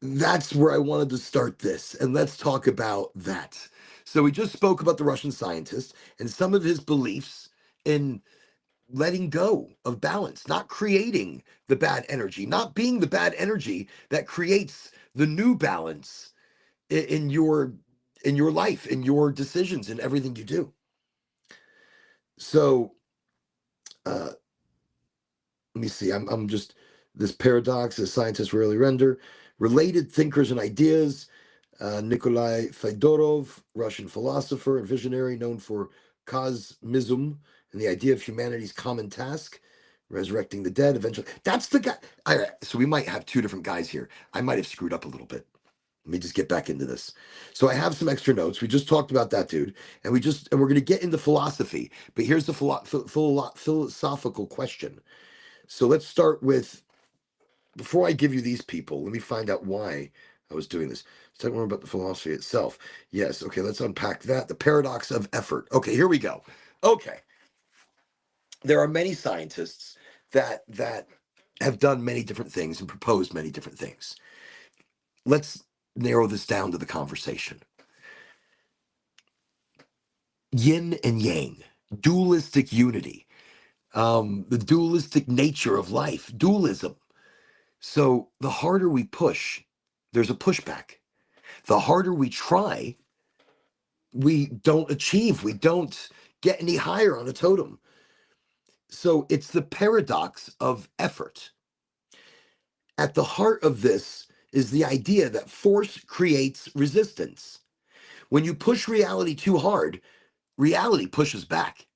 That's where I wanted to start this. And let's talk about that. So we just spoke about the Russian scientist and some of his beliefs in letting go of balance, not creating the bad energy, not being the bad energy that creates the new balance in your life, in your decisions, in everything you do. So let me see. I'm just this paradox as scientists rarely render. Related thinkers and ideas. Nikolai Fedorov, Russian philosopher and visionary known for cosmism and the idea of humanity's common task, resurrecting the dead eventually. That's the guy. All right, so we might have two different guys here. I might have screwed up a little bit. Let me just get back into this. So I have some extra notes. We just talked about that, dude, and we're going to get into philosophy. But here's the philosophical question. So let's start with, before I give you these people, let me find out why I was doing this. Let's talk more about the philosophy itself. Yes, okay, let's unpack that. The paradox of effort. Okay, here we go. Okay, there are many scientists that have done many different things and proposed many different things. Let's narrow this down to the conversation. Yin and yang, dualistic unity, the dualistic nature of life, dualism. So the harder we push, there's a pushback. The harder we try, we don't achieve, we don't get any higher on a totem. So it's the paradox of effort. At the heart of this is the idea that force creates resistance. When you push reality too hard, reality pushes back.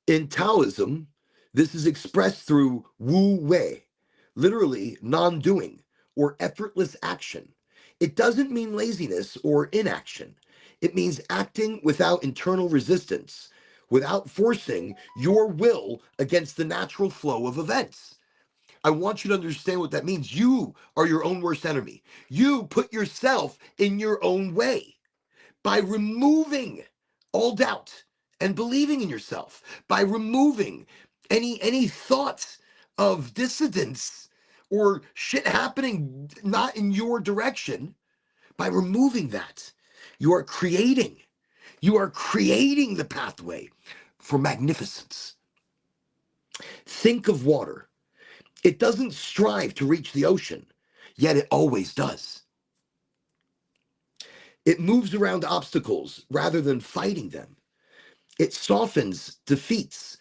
In Taoism, this is expressed through wu wei, literally non doing or effortless action. It doesn't mean laziness or inaction. It means acting without internal resistance, without forcing your will against the natural flow of events. I want you to understand what that means. You are your own worst enemy. You put yourself in your own way by removing all doubt and believing in yourself, by removing any thoughts of dissidence or shit happening not in your direction. By removing that, you are creating the pathway for magnificence. Think of water. It doesn't strive to reach the ocean, yet it always does. It moves around obstacles rather than fighting them. It softens defeats.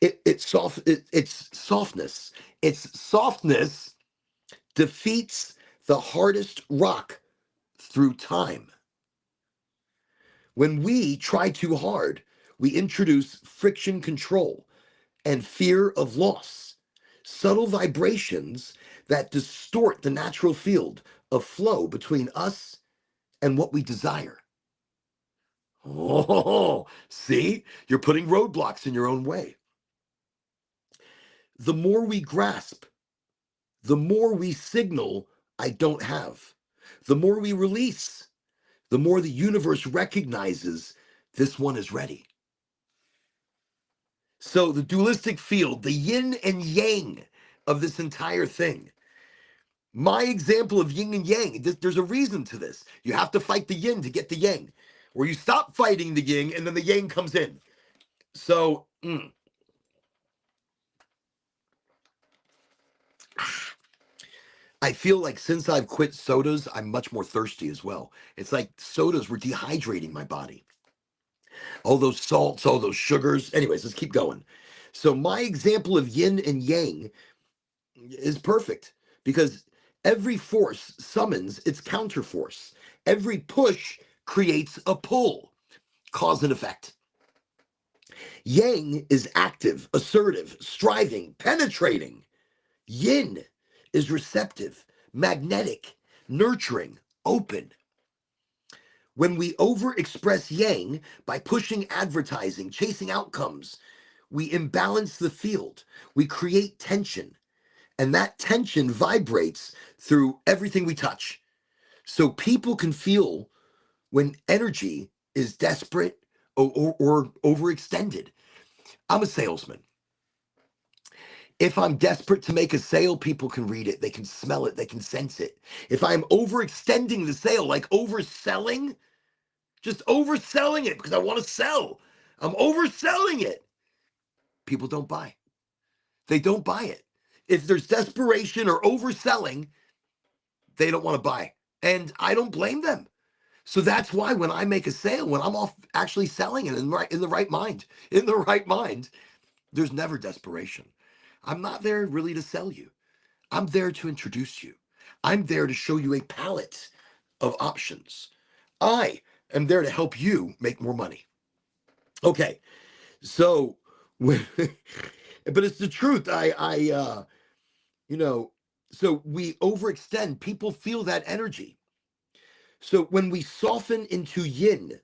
Its softness. Its softness defeats the hardest rock through time. When we try too hard, we introduce friction control and fear of loss, subtle vibrations that distort the natural field of flow between us and what we desire. Oh, see, you're putting roadblocks in your own way. The more we grasp, the more we signal, I don't have. The more we release, the more the universe recognizes this one is ready. So the dualistic field, the yin and yang of this entire thing. My example of yin and yang, there's a reason to this. You have to fight the yin to get the yang, or you stop fighting the yin and then the yang comes in. So, I feel like since I've quit sodas, I'm much more thirsty as well. It's like sodas were dehydrating my body. All those salts, all those sugars. Anyways, let's keep going. So my example of yin and yang is perfect because every force summons its counterforce. Every push creates a pull, cause and effect. Yang is active, assertive, striving, penetrating. Yin is receptive, magnetic, nurturing, open. When we overexpress yang by pushing advertising, chasing outcomes, we imbalance the field. We create tension, and that tension vibrates through everything we touch. So people can feel when energy is desperate or overextended. I'm a salesman. If I'm desperate to make a sale, people can read it, they can smell it, they can sense it. If I'm overextending the sale, like overselling, just overselling it because I want to sell, I'm overselling it, people don't buy. They don't buy it. If there's desperation or overselling, they don't want to buy. And I don't blame them. So that's why when I make a sale, when I'm off actually selling it in the right mind, there's never desperation. I'm not there really to sell you. I'm there to introduce you. I'm there to show you a palette of options. I am there to help you make more money. Okay, so, but it's the truth. You know, So we overextend, people feel that energy. So when we soften into yin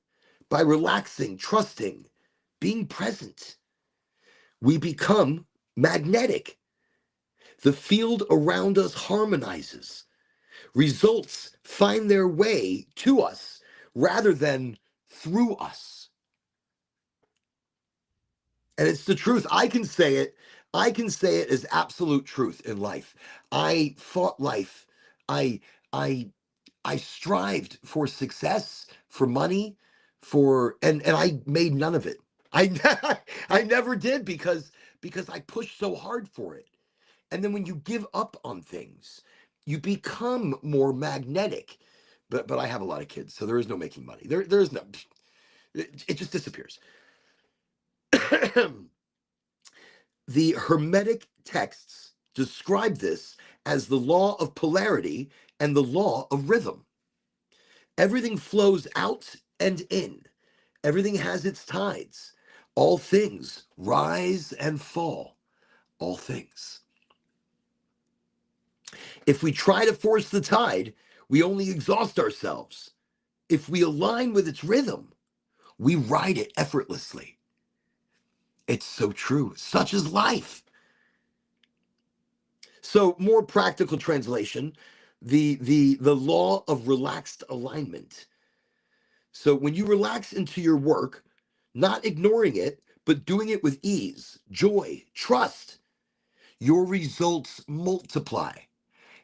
by relaxing, trusting, being present, we become magnetic. The field around us harmonizes. Results find their way to us rather than through us. And it's the truth. I can say it. I can say it as absolute truth in life. I fought life. I I I strived for success, for money, and I made none of it. I I never did because I pushed so hard for it. And then when you give up on things, you become more magnetic. But I have a lot of kids, so there is no making money. There is no, it just disappears. The Hermetic texts describe this as the law of polarity and the law of rhythm. Everything flows out and in. Everything has its tides. All things rise and fall. All things. If we try to force the tide, we only exhaust ourselves. If we align with its rhythm, we ride it effortlessly. It's so true. Such is life. So, more practical translation, the law of relaxed alignment. So, when you relax into your work, not ignoring it, but doing it with ease, joy, trust, your results multiply.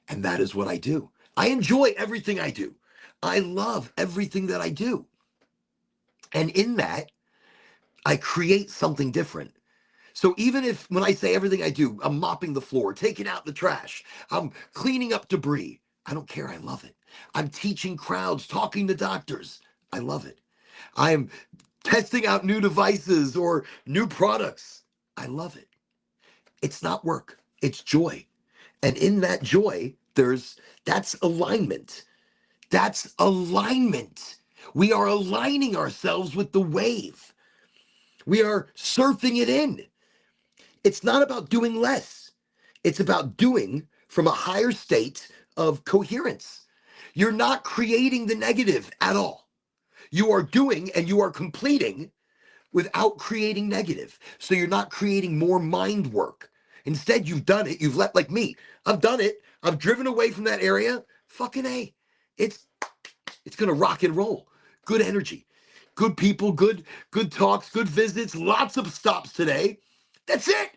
And that is what I do. I enjoy everything I do. I love everything that I do. And in that, I create something different. So even if when I say everything I do, I'm mopping the floor, taking out the trash, I'm cleaning up debris, I don't care. I love it. I'm teaching crowds, talking to doctors. I love it. I'm testing out new devices or new products. I love it. It's not work, it's joy. And in that joy, that's alignment. That's alignment. We are aligning ourselves with the wave. We are surfing it in. It's not about doing less. It's about doing from a higher state of coherence. You're not creating the negative at all. You are doing and you are completing without creating negative. So you're not creating more mind work. Instead, you've done it. You've let, like me, I've done it. I've driven away from that area. Fucking A. It's gonna rock and roll. Good energy, good people, good talks, good visits, lots of stops today. That's it.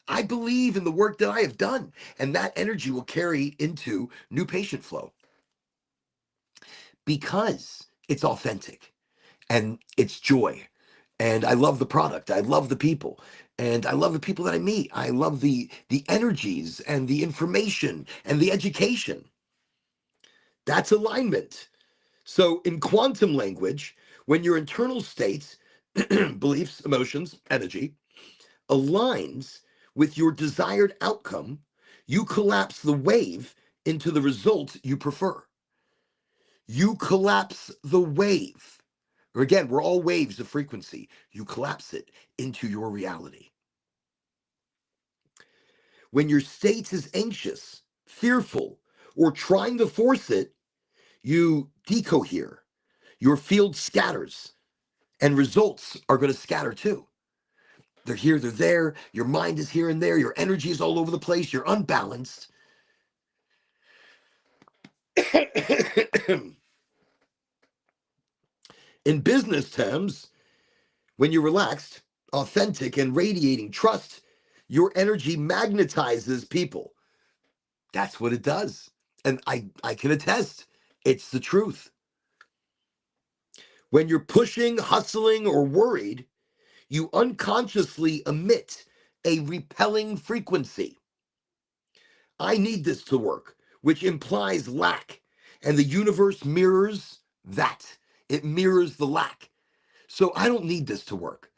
I believe in the work that I have done, and that energy will carry into new patient flow because it's authentic and it's joy. And I love the product. I love the people. And I love the people that I meet. I love the energies and the information and the education. That's alignment. So in quantum language, when your internal states, beliefs, emotions, energy, aligns with your desired outcome, you collapse the wave into the result you prefer. You collapse the wave. Or again, we're all waves of frequency. You collapse it into your reality. When your state is anxious, fearful, or trying to force it, you decohere. Your field scatters, and results are going to scatter too. They're here, they're there. Your mind is here and there. Your energy is all over the place. You're unbalanced. In business terms, when you're relaxed, authentic, and radiating trust, your energy magnetizes people. That's what it does. And I can attest, it's the truth. When you're pushing, hustling, or worried, you unconsciously emit a repelling frequency. I need this to work, which implies lack. And the universe mirrors that. It mirrors the lack. So I don't need this to work.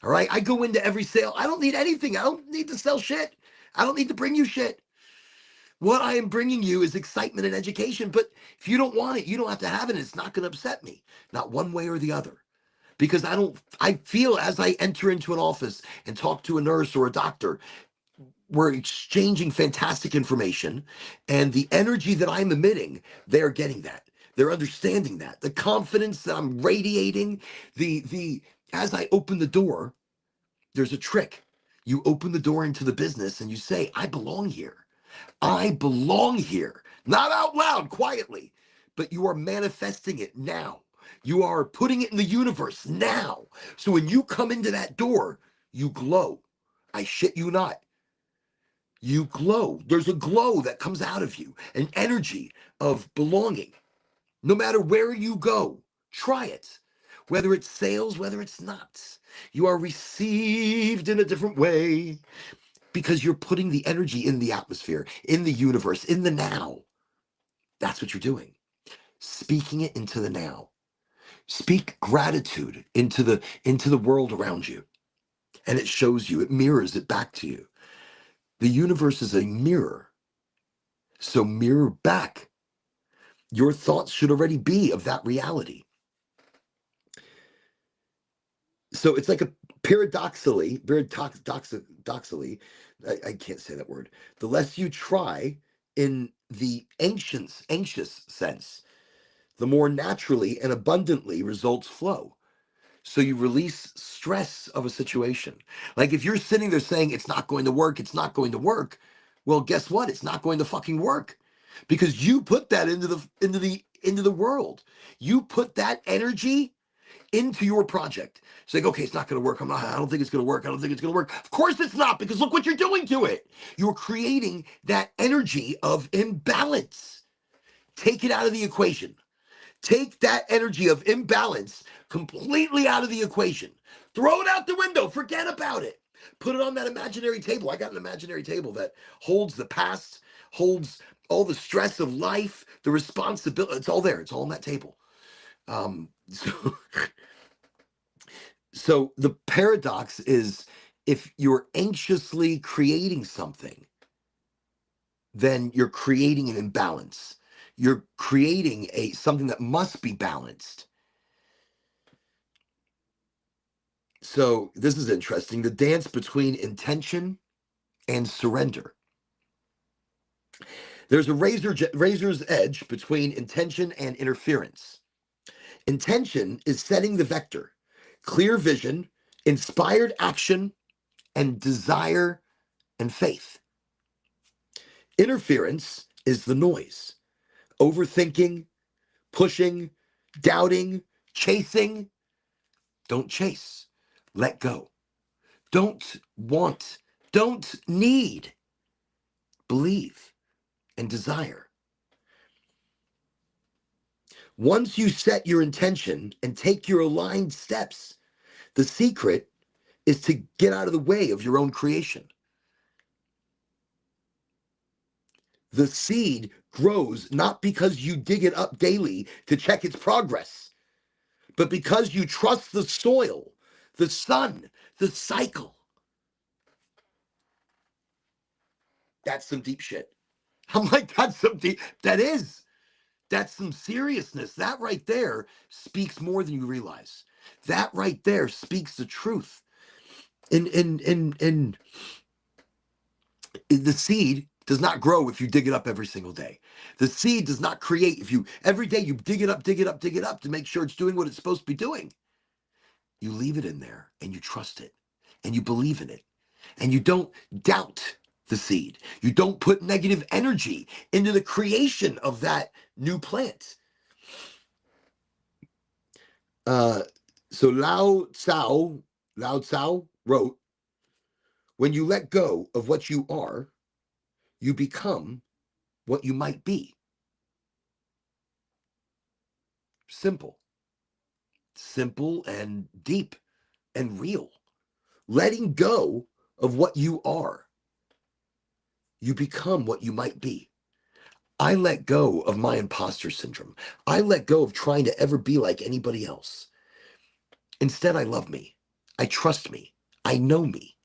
All right. I go into every sale. I don't need anything. I don't need to sell shit. I don't need to bring you shit. What I am bringing you is excitement and education. But if you don't want it, you don't have to have it. It's not going to upset me, not one way or the other. Because I feel as I enter into an office and talk to a nurse or a doctor, we're exchanging fantastic information, and the energy that I'm emitting, they're getting that. They're understanding that. The confidence that I'm radiating, the as I open the door, there's a trick. You open the door into the business and you say, I belong here. I belong here. Not out loud, quietly, but you are manifesting it now. You are putting it in the universe now. So when you come into that door, you glow. I shit you not. You glow. There's a glow that comes out of you, an energy of belonging. No matter where you go, try it. Whether it's sales, whether it's not, you are received in a different way because you're putting the energy in the atmosphere, in the universe, in the now. That's what you're doing. Speaking it into the now. Speak gratitude into the world around you. And it shows you, it mirrors it back to you. The universe is a mirror. So mirror back. Your thoughts should already be of that reality. So it's like a paradoxically, I can't say that word. The less you try in the anxious sense, the more naturally and abundantly results flow. So you release stress of a situation. Like if you're sitting there saying it's not going to work, it's not going to work, well, guess what? It's not going to fucking work because you put that into the world. You put that energy into your project. It's like, okay, it's not going to work. I don't think it's going to work. I don't think it's going to work. Of course it's not, because look what you're doing to it. You're creating that energy of imbalance. Take it out of the equation. Take that energy of imbalance completely out of the equation. Throw it out the window. Forget about it. Put it on that imaginary table. I got an imaginary table that holds the past, holds all the stress of life, the responsibility. It's all there. It's all on that table. So, so the paradox is, if you're anxiously creating something, then you're creating an imbalance. You're creating something that must be balanced. So this is interesting. The dance between intention and surrender. There's a razor's edge between intention and interference. Intention is setting the vector, clear vision, inspired action, and desire and faith. Interference is the noise, overthinking, pushing, doubting, chasing. Don't chase. Let go. Don't want. Don't need. Believe and desire. Once you set your intention and take your aligned steps, the secret is to get out of the way of your own creation. The seed grows not because you dig it up daily to check its progress, but because you trust the soil, the sun, the cycle. That's some deep shit. I'm like, that's some seriousness. That right there speaks more than you realize. That right there speaks the truth. And the seed does not grow if you dig it up every single day. The seed does not create if you every day you dig it up to make sure it's doing what it's supposed to be doing. You leave it in there and you trust it and you believe in it and you don't doubt the seed. You don't put negative energy into the creation of that new plant. So Lao Tzu wrote, when you let go of what you are, you become what you might be. Simple and deep and real. Letting go of what you are, you become what you might be. I let go of my imposter syndrome. I let go of trying to ever be like anybody else. Instead, I love me. I trust me. I know me.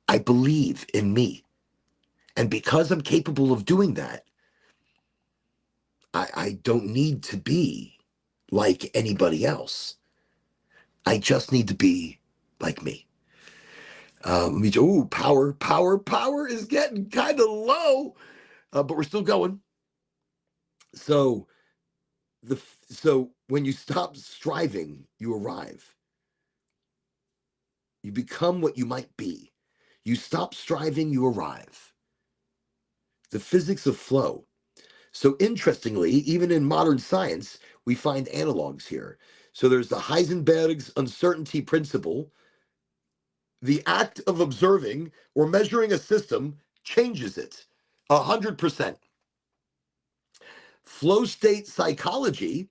I believe in me. And because I'm capable of doing that, I don't need to be like anybody else. I just need to be like me. Power is getting kind of low, but we're still going. So so when you stop striving, you arrive. You become what you might be. You stop striving, you arrive. The physics of flow. So interestingly, even in modern science, we find analogs here. So there's the Heisenberg's uncertainty principle. The act of observing or measuring a system changes it 100%. Flow state psychology,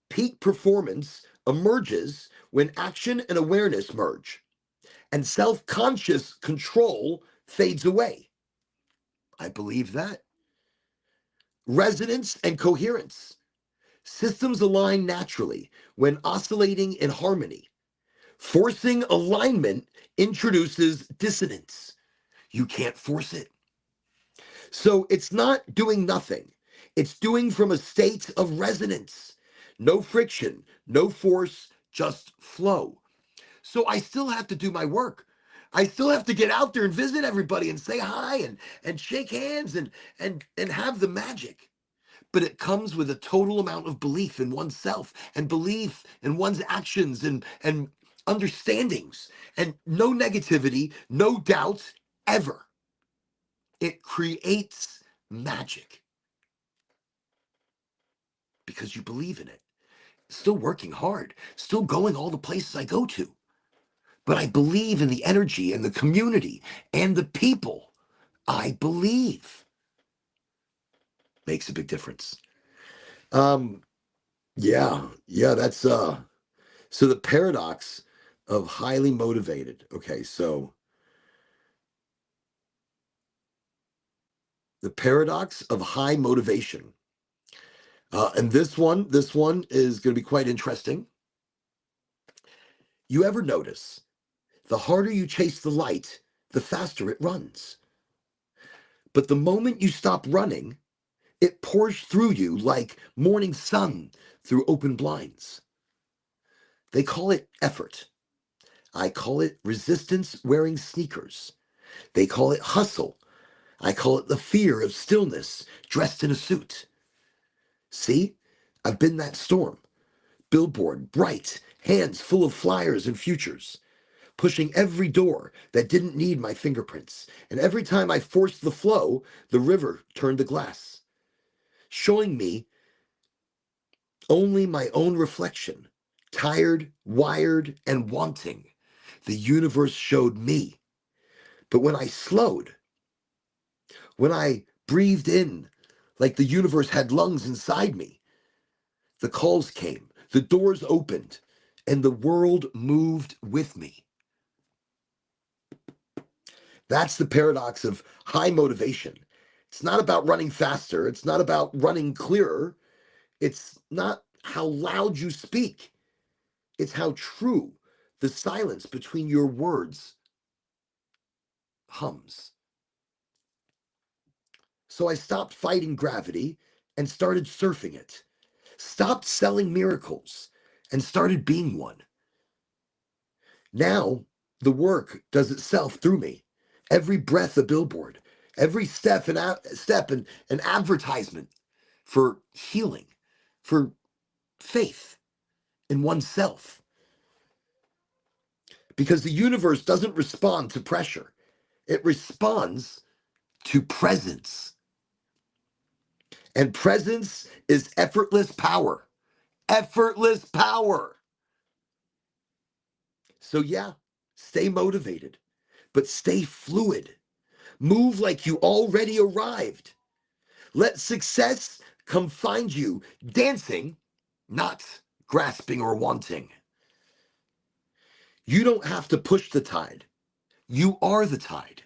peak performance emerges when action and awareness merge, and self-conscious control fades away. I believe that. Resonance and coherence. Systems align naturally when oscillating in harmony. Forcing alignment introduces dissonance. You can't force it. So it's not doing nothing. It's doing from a state of resonance. No friction, no force, just flow. So I still have to do my work. I still have to get out there and visit everybody and say hi and shake hands and have the magic. But it comes with a total amount of belief in oneself and belief in one's actions and understandings and no negativity, no doubts ever. It creates magic because you believe in it. Still working hard, still going all the places I go to. But I believe in the energy and the community and the people. I believe. Makes a big difference. Yeah, that's so the paradox of highly motivated. Okay, so the paradox of high motivation. And this one is going to be quite interesting. You ever notice the harder you chase the light, the faster it runs. But the moment you stop running, it pours through you like morning sun through open blinds. They call it effort. I call it resistance wearing sneakers. They call it hustle. I call it the fear of stillness dressed in a suit. See, I've been that storm. Billboard, bright, hands full of flyers and futures, pushing every door that didn't need my fingerprints. And every time I forced the flow, the river turned to glass, showing me only my own reflection, tired, wired, and wanting. The universe showed me. But when I slowed, when I breathed in like the universe had lungs inside me, the calls came, the doors opened, and the world moved with me. That's the paradox of high motivation. It's not about running faster. It's not about running clearer. It's not how loud you speak. It's how true the silence between your words hums. So I stopped fighting gravity and started surfing it. Stopped selling miracles and started being one. Now the work does itself through me. Every breath a billboard, every step an advertisement for healing, for faith in oneself. Because the universe doesn't respond to pressure. It responds to presence. And presence is effortless power. Effortless power. So yeah, stay motivated, but stay fluid. Move like you already arrived. Let success come find you dancing, not grasping or wanting. You don't have to push the tide. You are the tide.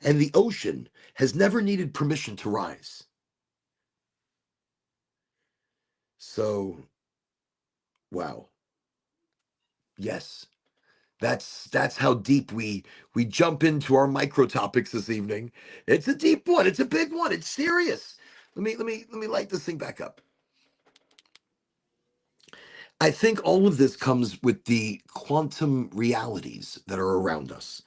And the ocean has never needed permission to rise. So, wow. Yes. That's how deep we jump into our micro topics this evening. It's a deep one. It's a big one. It's serious. Let me light this thing back up. I think all of this comes with the quantum realities that are around us.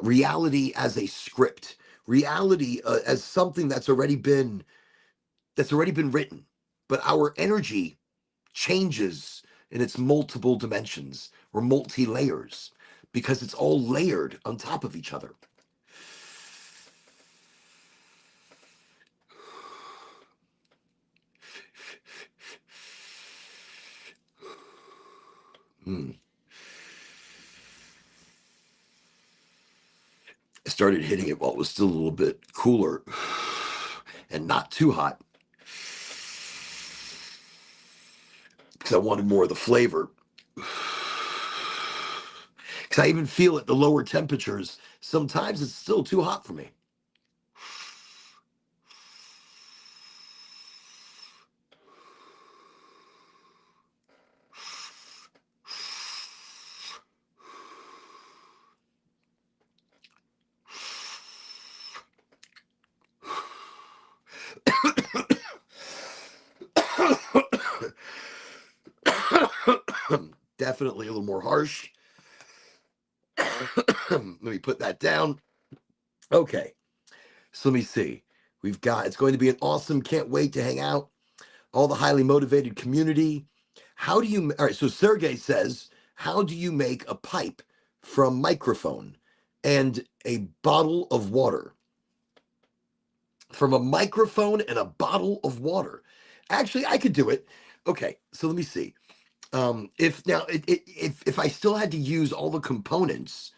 Reality as a script, reality as something that's already been written, but our energy changes in its multiple dimensions or multi layers because it's all layered on top of each other. Hmm. I started hitting it while it was still a little bit cooler and not too hot because I wanted more of the flavor. Because I even feel at the lower temperatures, sometimes it's still too hot for me. Definitely a little more harsh. Let me put that down. Okay, so let me see. It's going to be an awesome, can't wait to hang out. All the highly motivated community. All right, so Sergey says, how do you make a pipe from microphone and a bottle of water? From a microphone and a bottle of water. Actually, I could do it. Okay, so let me see. If I still had to use all the components,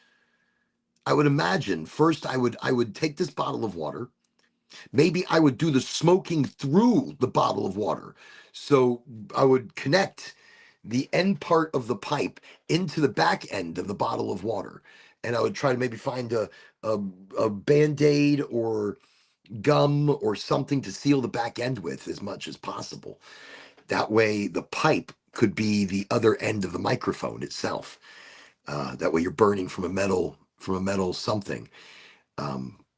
I would imagine first I would take this bottle of water. Maybe I would do the smoking through the bottle of water. So I would connect the end part of the pipe into the back end of the bottle of water. And I would try to maybe find a, a band-aid or gum or something to seal the back end with as much as possible. That way the pipe could be the other end of the microphone itself. That way you're burning from a metal something.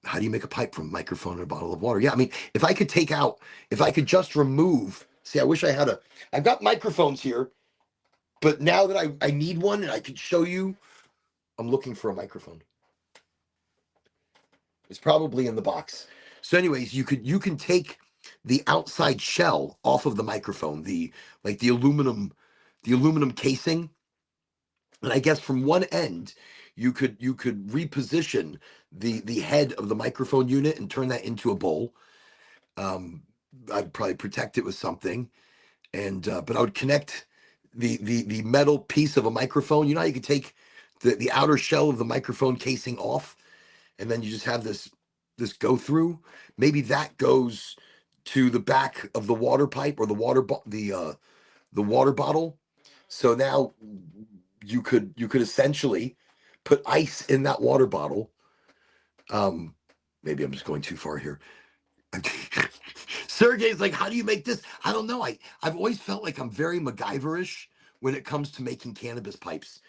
How do you make a pipe from a microphone and a bottle of water? Yeah, I mean, if I could just remove, see, I wish I've got microphones here, but now that I need one and I could show you, I'm looking for a microphone. It's probably in the box. So anyways, you can take the outside shell off of the microphone, the aluminum casing, and I guess from one end you could reposition the head of the microphone unit and turn that into a bowl. Um, I'd probably protect it with something, and but I would connect the metal piece of a microphone. You know how you could take the outer shell of the microphone casing off, and then you just have this go through. Maybe that goes to the back of the water pipe or the water bottle. So now you could essentially put ice in that water bottle. Um, Maybe I'm just going too far here. Sergey's like, how do you make this? I don't know. I've always felt like I'm very MacGyverish when it comes to making cannabis pipes.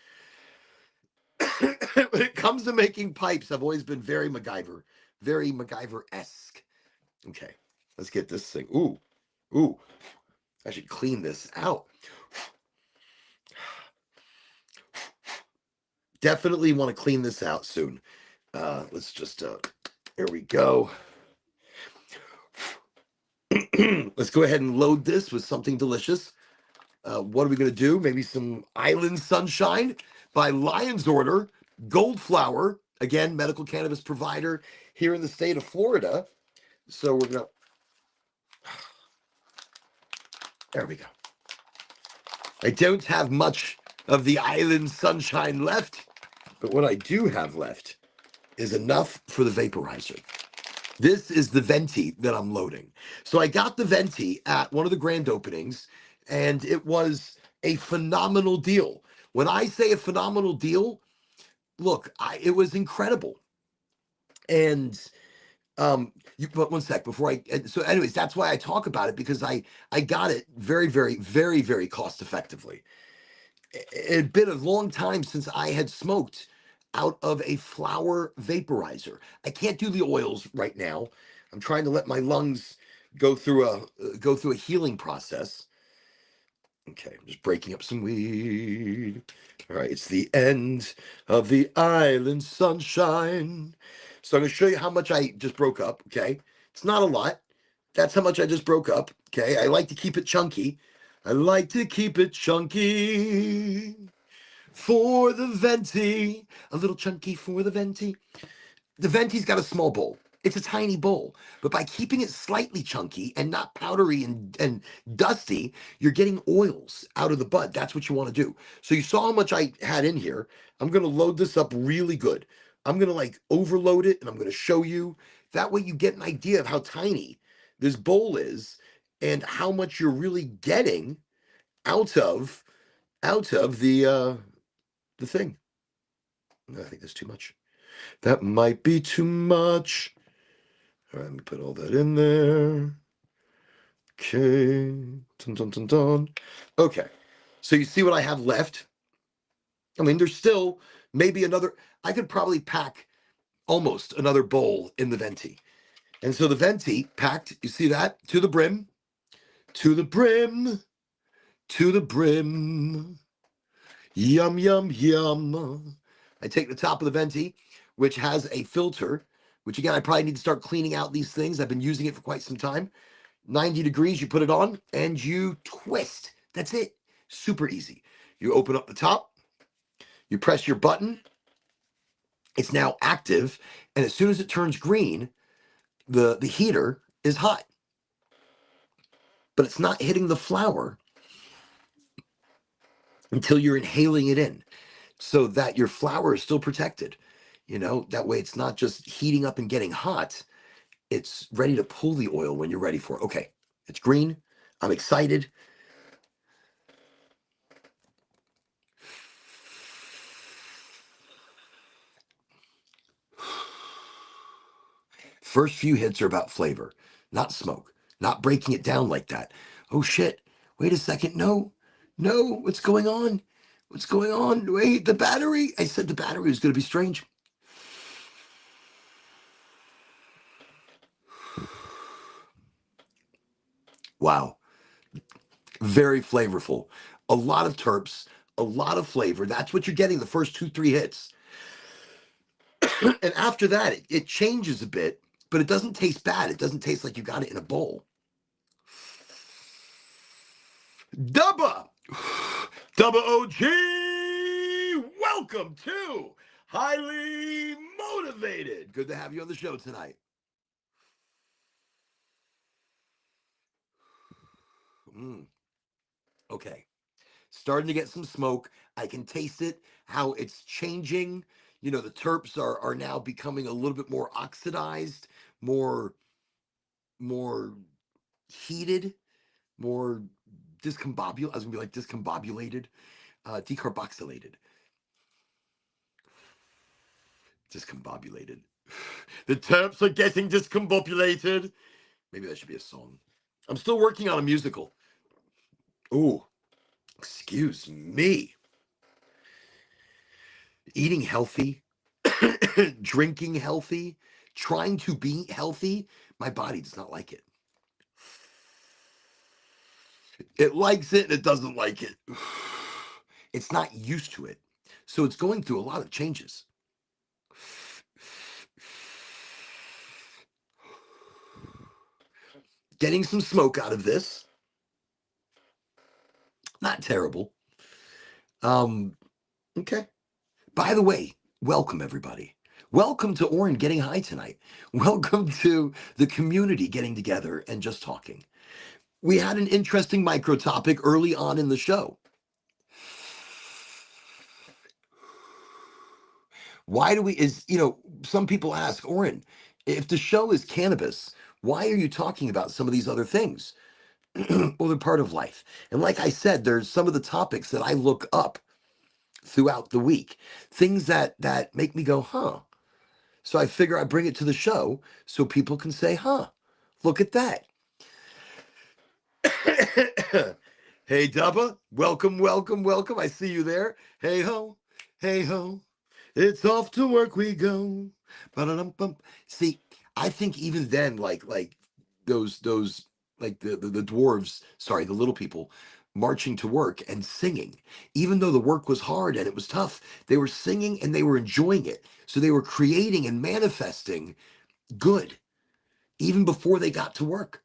When it comes to making pipes, I've always been very MacGyver-esque. Okay, let's get this thing. Ooh, I should clean this out. Definitely want to clean this out soon. Let's just, here we go. Let's go ahead and load this with something delicious. What are we going to do? Maybe some Island Sunshine by Lion's Order, Gold Flower, again, medical cannabis provider here in the state of Florida. So we're going to, there we go. I don't have much of the Island Sunshine left, but what I do have left is enough for the vaporizer. This is the venti that I'm loading. So I got the venti at one of the grand openings, and it was a phenomenal deal. When I say a phenomenal deal, look, it was incredible. And but one sec before so anyways, that's why I talk about it, because I got it very, very, very, very cost effectively. It had been a long time since I had smoked out of a flower vaporizer. I can't do the oils right now. I'm trying to let my lungs go through a healing process. Okay, I'm just breaking up some weed. All right, it's the end of the island sunshine. So I'm going to show you how much I just broke up, okay? It's not a lot. That's how much I just broke up, okay? I like to keep it chunky. I like to keep it chunky for the venti. A little chunky for the venti. The venti's got a small bowl. It's a tiny bowl. But by keeping it slightly chunky and not powdery and dusty, you're getting oils out of the bud. That's what you want to do. So you saw how much I had in here. I'm going to load this up really good. I'm going to like overload it and I'm going to show you. That way you get an idea of how tiny this bowl is and how much you're really getting out of the thing. I think that's too much. That might be too much. All right, let me put all that in there. Okay. Dun, dun, dun, dun. Okay. So you see what I have left? I mean, there's still maybe another, I could probably pack almost another bowl in the venti. And so the venti packed, you see that? To the brim, to the brim, to the brim. Yum, yum, yum. I take the top of the venti, which has a filter, which again, I probably need to start cleaning out these things. I've been using it for quite some time. 90 degrees, you put it on and you twist. That's it. Super easy. You open up the top, you press your button. It's now active. And as soon as it turns green, the heater is hot. But it's not hitting the flour until you're inhaling it in so that your flour is still protected. You know, that way it's not just heating up and getting hot. It's ready to pull the oil when you're ready for it. Okay, it's green. I'm excited. First few hits are about flavor, not smoke, not breaking it down like that. Oh shit, wait a second. No, no, what's going on? What's going on? Wait, the battery. I said the battery was going to be strange. Wow, very flavorful. A lot of terps, a lot of flavor. That's what you're getting the first 2, 3 hits. And after that, it changes a bit, but it doesn't taste bad. It doesn't taste like you got it in a bowl. Dubba! Dubba OG! Welcome to Highly Motivated. Good to have you on the show tonight. Okay. Starting to get some smoke. I can taste it, how it's changing. You know, the terps are now becoming a little bit more oxidized, more heated, more discombobulated. I was gonna be like discombobulated, decarboxylated. Discombobulated. The terps are getting discombobulated. Maybe that should be a song. I'm still working on a musical. Ooh, excuse me. Eating healthy, drinking healthy, trying to be healthy, my body does not like it. It likes it and it doesn't like it. It's not used to it. So it's going through a lot of changes. Getting some smoke out of this. Not terrible. Okay. By the way, welcome everybody. Welcome to Orin Getting High tonight. Welcome to the community getting together and just talking. We had an interesting micro topic early on in the show. Why do we, some people ask, Orin, if the show is cannabis, why are you talking about some of these other things? Well, they're part of life. And like I said, there's some of the topics that I look up throughout the week, things that make me go, huh? So I figure I bring it to the show so people can say, huh, look at that. Hey, Dubba, welcome, welcome, welcome. I see you there. Hey ho, it's off to work we go. Ba-da-dum-bum. See, I think even then, like those like the dwarves, sorry, the little people, marching to work and singing. Even though the work was hard and it was tough, they were singing and they were enjoying it. So they were creating and manifesting good even before they got to work.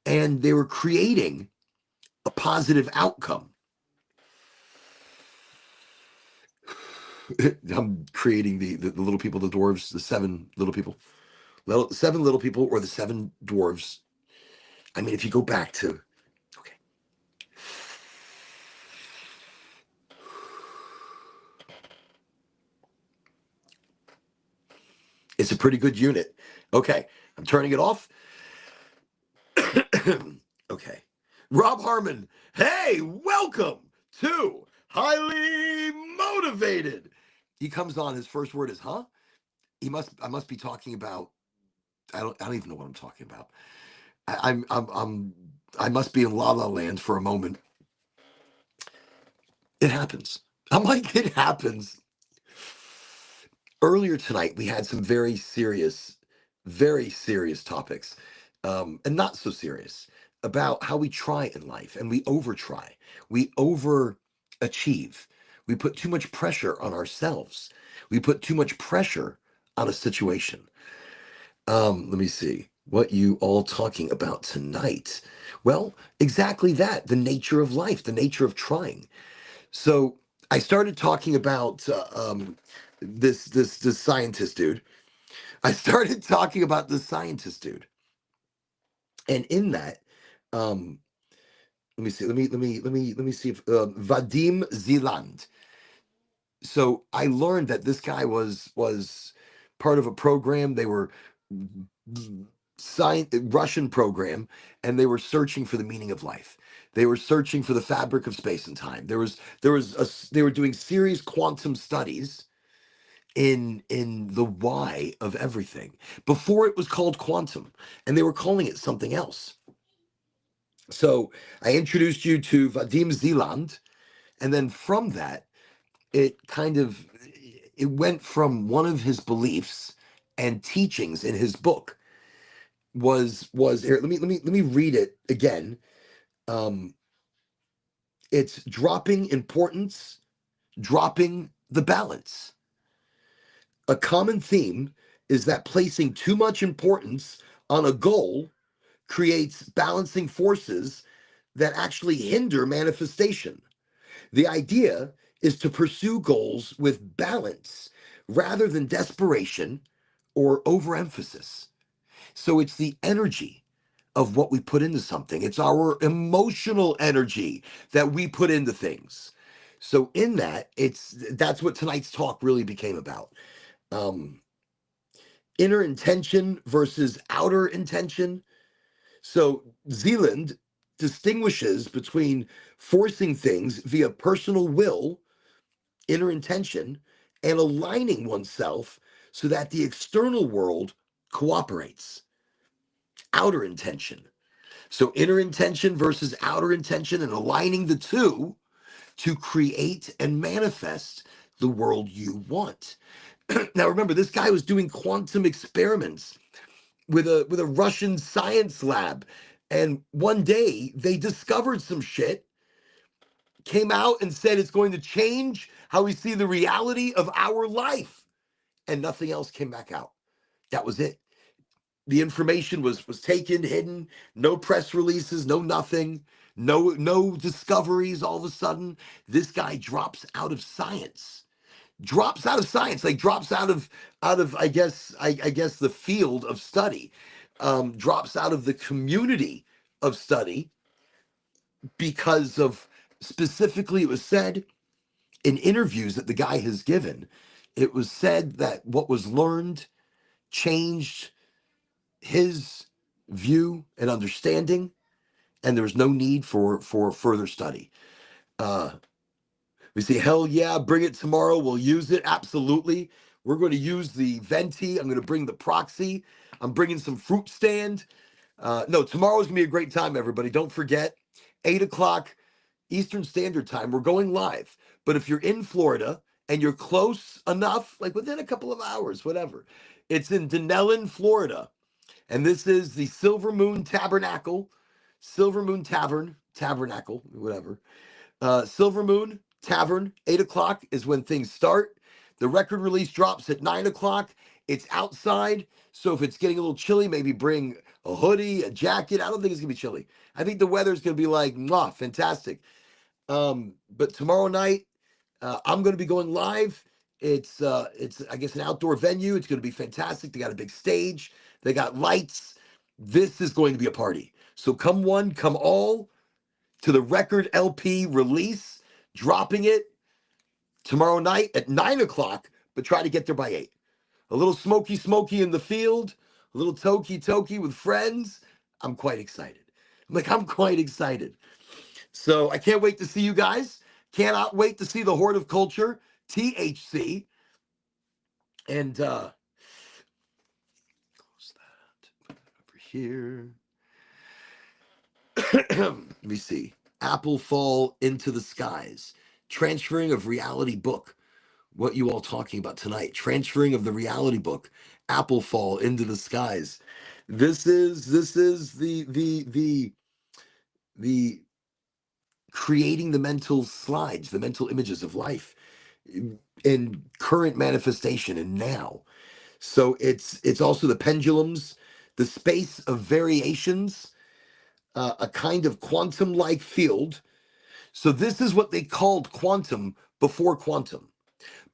And they were creating a positive outcome. I'm creating the little people, the dwarves, the seven little people. Seven little people or the seven dwarves. I mean, if you go back to, okay. It's a pretty good unit. Okay, I'm turning it off. Okay. Rob Harmon, hey, welcome to Highly Motivated. He comes on, his first word is, huh? I must be talking about, I don't even know what I'm talking about. I must be in La La Land for a moment. It happens. I'm like, it happens. Earlier tonight, we had some very serious topics, and not so serious, about how we try in life and we over try. We overachieve. We put too much pressure on ourselves. We put too much pressure on a situation. Let me see what you all talking about tonight. Well, exactly that, the nature of life, the nature of trying. So I started talking about this scientist dude. I started talking about the scientist dude, and in that, um, let me see. Let me see if Vadim Zeland. So I learned that this guy was part of a program. They were Russian program, and they were searching for the meaning of life. They were searching for the fabric of space and time. They were doing serious quantum studies in the why of everything before it was called quantum, and they were calling it something else. So I introduced you to Vadim Zeland, and then from that, it went from one of his beliefs and teachings in his book was here. Let me read it again. Um, it's dropping importance, dropping the balance. A common theme is that placing too much importance on a goal creates balancing forces that actually hinder manifestation. The idea is to pursue goals with balance rather than desperation or overemphasis. So it's the energy of what we put into something. It's our emotional energy that we put into things. So in that, that's what tonight's talk really became about. Um, Inner intention versus outer intention. So Zealand distinguishes between forcing things via personal will, inner intention, and aligning oneself so that the external world cooperates, outer intention. So inner intention versus outer intention, and aligning the two to create and manifest the world you want. Now remember, this guy was doing quantum experiments with a Russian science lab, and one day they discovered some shit, came out and said it's going to change how we see the reality of our life, and nothing else came back out. That was it. The information was taken, hidden, no press releases, no nothing, no discoveries. All of a sudden, this guy drops out of science. Like drops out of I guess the field of study, drops out of the community of study because of, specifically it was said in interviews that the guy has given, it was said that what was learned changed his view and understanding, and there was no need for further study. We say, hell yeah, bring it tomorrow. We'll use it. Absolutely. We're going to use the venti. I'm going to bring the proxy. I'm bringing some fruit stand. No, tomorrow's going to be a great time, everybody. Don't forget, 8 o'clock Eastern Standard Time. We're going live. But if you're in Florida and you're close enough, like within a couple of hours, whatever, it's in Denellen, Florida. And this is the Silver Moon Tabernacle, Silver Moon Tavern, tabernacle, whatever. Silver Moon Tavern, 8 o'clock is when things start. The record release drops at 9 o'clock. It's outside, so if it's getting a little chilly, maybe bring a hoodie, a jacket. I don't think it's going to be chilly. I think the weather's going to be like, mwah, fantastic. But tomorrow night, I'm going to be going live. It's I guess an outdoor venue. It's going to be fantastic. They got a big stage. They got lights. This is going to be a party. So come one, come all to the record LP release, dropping it tomorrow night at 9 o'clock, but try to get there by 8. A little smoky in the field, a little toky with friends. I'm quite excited. I'm quite excited. So I can't wait to see you guys. Cannot wait to see the Horde of Culture, THC. And close that. Put that over here. Let me see. Apple Fall into the Skies. Transferring of Reality book. What you all talking about tonight? Transferring of the Reality book. Apple Fall into the Skies. This is the creating the mental slides, the mental images of life in current manifestation and now. So it's also the pendulums, the space of variations, a kind of quantum-like field. So this is what they called quantum before quantum.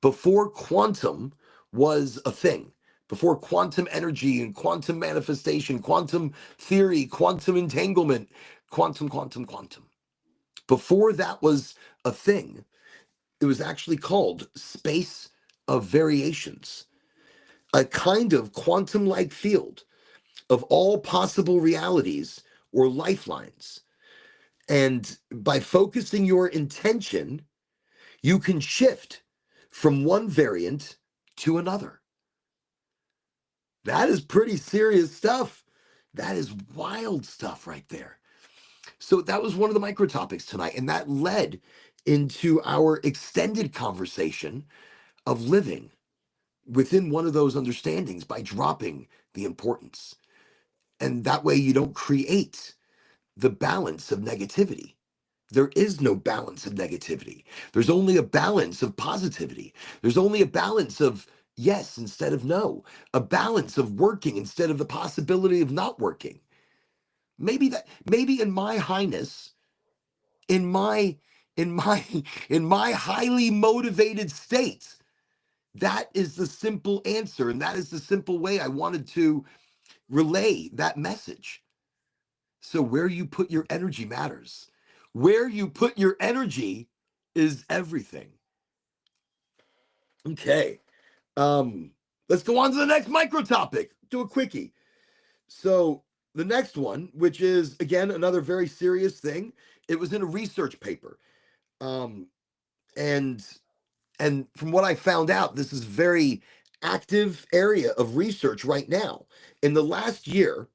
Before quantum was a thing. Before quantum energy and quantum manifestation, quantum theory, quantum entanglement, quantum. Before that was a thing, it was actually called space of variations, a kind of quantum-like field of all possible realities or lifelines. And by focusing your intention, you can shift from one variant to another. That is pretty serious stuff. That is wild stuff right there. So that was one of the microtopics tonight, and that led into our extended conversation of living within one of those understandings by dropping the importance. And that way you don't create the balance of negativity. There is no balance of negativity. There's only a balance of positivity. There's only a balance of yes instead of no, a balance of working instead of the possibility of not working. Maybe in my highness, in my highly motivated state, that is the simple answer, and that is the simple way I wanted to relay that message. So where you put your energy matters. Where you put your energy is everything. Okay. Let's go on to the next micro topic. Do a quickie. So the next one, which is again another very serious thing, it was in a research paper. And from what I found out, this is a very active area of research right now. In the last year,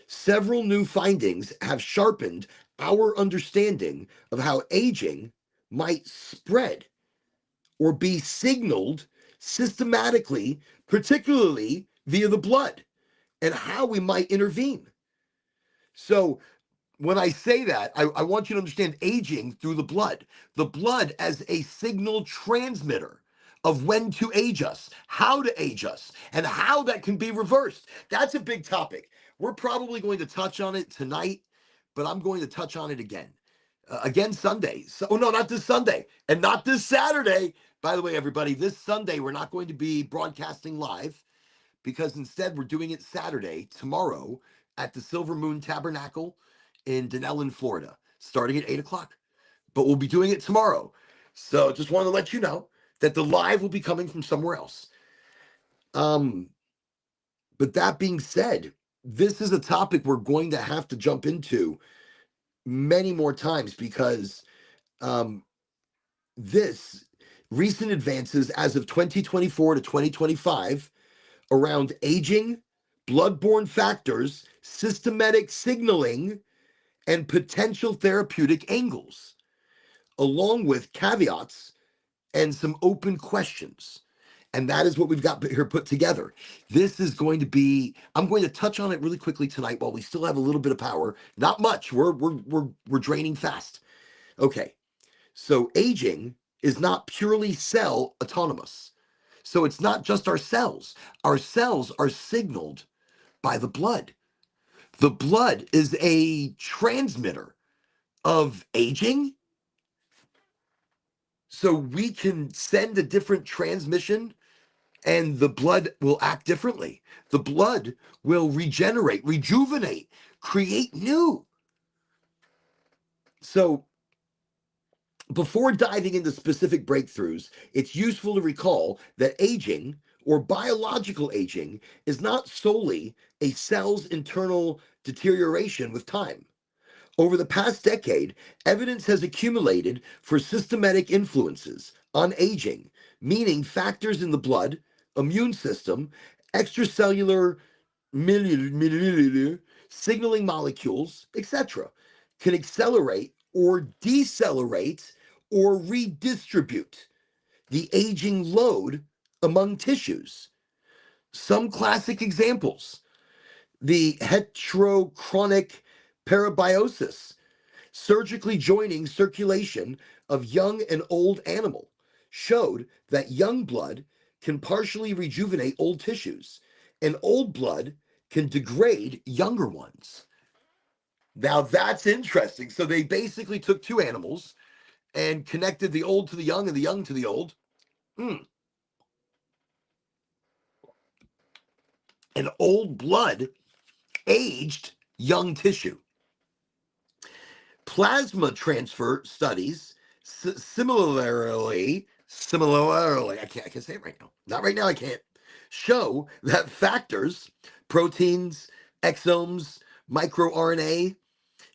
several new findings have sharpened our understanding of how aging might spread or be signaled systematically, particularly via the blood, and how we might intervene. So when I say that, I want you to understand aging through the blood as a signal transmitter of when to age us, how to age us, and how that can be reversed. That's a big topic. We're probably going to touch on it tonight, but I'm going to touch on it again. Again Sunday. So, oh no, not this Sunday, and not this Saturday. By the way, everybody, this Sunday, we're not going to be broadcasting live because instead we're doing it Saturday, tomorrow, at the Silver Moon Tabernacle in Denellen, Florida, starting at 8 o'clock. But we'll be doing it tomorrow. So just wanted to let you know that the live will be coming from somewhere else. But that being said, this is a topic we're going to have to jump into many more times because this recent advances as of 2024 to 2025 around aging, bloodborne factors, systematic signaling, and potential therapeutic angles, along with caveats and some open questions. And that is what we've got here put together. This is going to be, I'm going to touch on it really quickly tonight while we still have a little bit of power. Not much. We're draining fast. Okay. So aging is not purely cell autonomous. So it's not just our cells. Our cells are signaled by the blood. The blood is a transmitter of aging. So we can send a different transmission and the blood will act differently. The blood will regenerate, rejuvenate, create new. So before diving into specific breakthroughs, it's useful to recall that aging or biological aging is not solely a cell's internal deterioration with time. Over the past decade, evidence has accumulated for systematic influences on aging, meaning factors in the blood, immune system, extracellular signaling molecules, etc., can accelerate or decelerate or redistribute the aging load among tissues. Some classic examples: the heterochronic parabiosis, surgically joining circulation of young and old animal, showed that young blood can partially rejuvenate old tissues, and old blood can degrade younger ones. Now that's interesting. So they basically took two animals and connected the old to the young and the young to the old. And old blood aged young tissue. Plasma transfer studies similarly, I can't say it right now. Not right now, I can't. Show that factors, proteins, exomes, microRNA,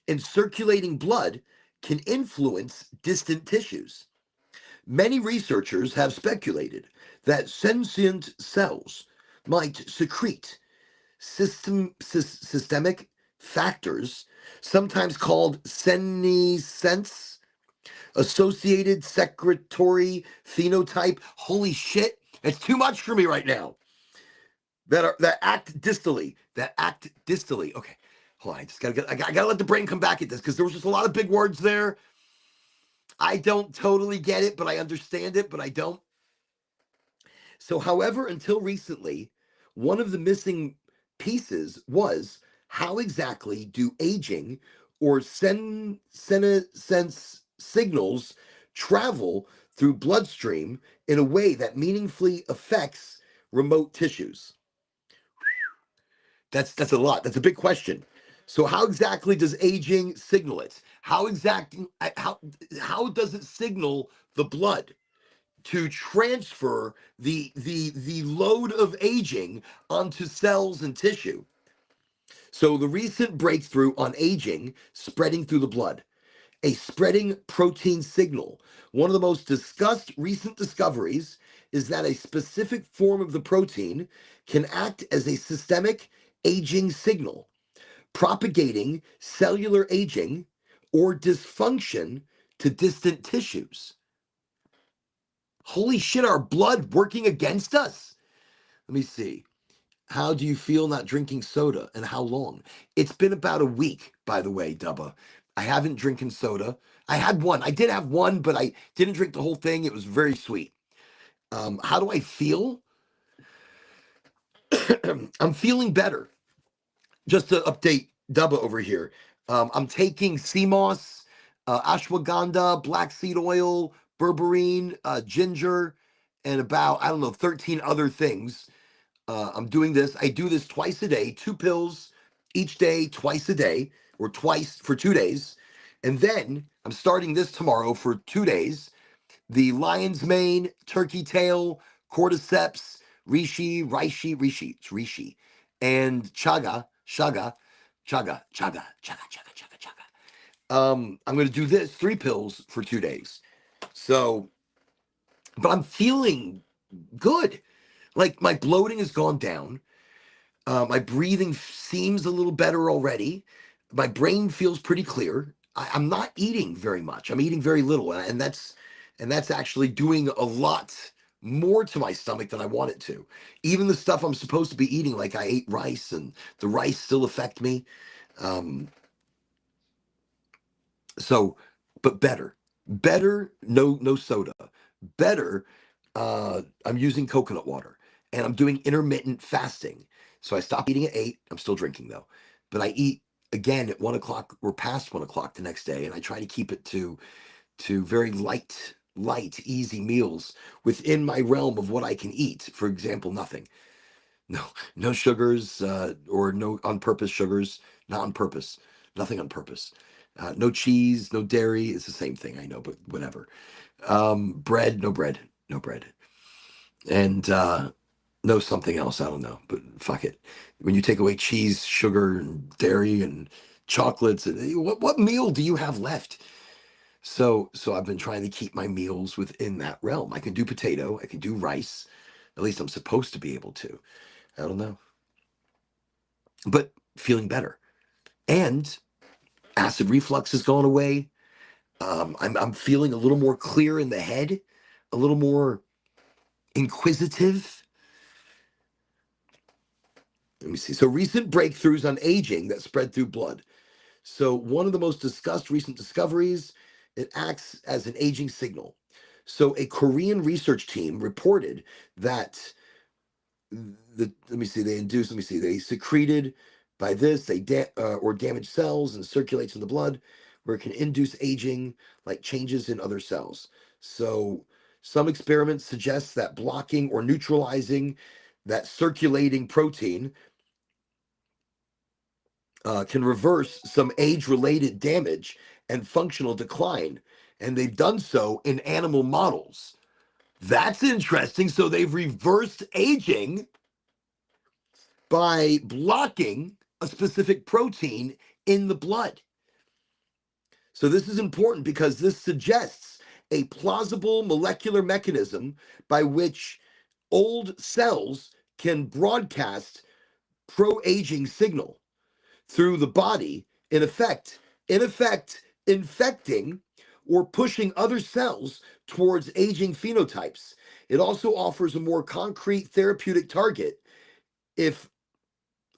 and circulating blood can influence distant tissues. Many researchers have speculated that sentient cells might secrete systemic factors, sometimes called senescence, associated secretory phenotype. Holy shit, it's too much for me right now. That act distally. Okay, hold on. I gotta let the brain come back at this because there was just a lot of big words there. I don't totally get it, but I understand it, but I don't. So, however, until recently, one of the missing pieces was how exactly do aging or senescence signals travel through bloodstream in a way that meaningfully affects remote tissues? That's a lot. That's a big question. So how exactly does aging signal it? How does it signal the blood to transfer the load of aging onto cells and tissue? So the recent breakthrough on aging spreading through the blood, a spreading protein signal. One of the most discussed recent discoveries is that a specific form of the protein can act as a systemic aging signal, propagating cellular aging or dysfunction to distant tissues. Holy shit, our blood working against us? Let me see. How do you feel not drinking soda and how long? It's been about a week, by the way, Dubba. I haven't drinking soda. I had one. I did have one, but I didn't drink the whole thing. It was very sweet. How do I feel? I'm feeling better. Just to update Dubba over here. I'm taking sea moss, ashwagandha, black seed oil, berberine, ginger, and about, I don't know, 13 other things. I'm doing this. I do this twice a day, 2 pills each day, twice a day, or twice for 2 days. And then I'm starting this tomorrow for 2 days. The lion's mane, turkey tail, cordyceps, reishi, and chaga. I'm going to do this 3 pills for 2 days. So, but I'm feeling good. Like my bloating has gone down. My breathing seems a little better already. My brain feels pretty clear. I'm not eating very much. I'm eating very little, and that's actually doing a lot more to my stomach than I want it to. Even the stuff I'm supposed to be eating, like I ate rice and the rice still affect me. Um, so, but better, no soda. Better, I'm using coconut water and I'm doing intermittent fasting. So I stop eating at 8. I'm still drinking though, but I eat again at 1 o'clock or past 1 o'clock the next day, and I try to keep it to very light, easy meals within my realm of what I can eat. For example, nothing. No, no sugars, or no on purpose sugars, not on purpose, nothing on purpose. No cheese, no dairy. It's the same thing, I know, but whatever. Bread, no bread, no bread. And no something else, I don't know, but fuck it. When you take away cheese, sugar, and dairy, and chocolates, what meal do you have left? So I've been trying to keep my meals within that realm. I can do potato, I can do rice. At least I'm supposed to be able to. I don't know. But feeling better. And acid reflux has gone away. I'm feeling a little more clear in the head, a little more inquisitive. Let me see. So recent breakthroughs on aging that spread through blood. So one of the most discussed recent discoveries, it acts as an aging signal. So a Korean research team reported that let me see, they secreted by this, or damage cells and circulates in the blood, where it can induce aging, like changes in other cells. So some experiments suggest that blocking or neutralizing that circulating protein can reverse some age-related damage and functional decline, and they've done so in animal models. That's interesting. So they've reversed aging by blocking a specific protein in the blood. So this is important because this suggests a plausible molecular mechanism by which old cells can broadcast pro-aging signal through the body, in effect infecting or pushing other cells towards aging phenotypes. It also offers a more concrete therapeutic target if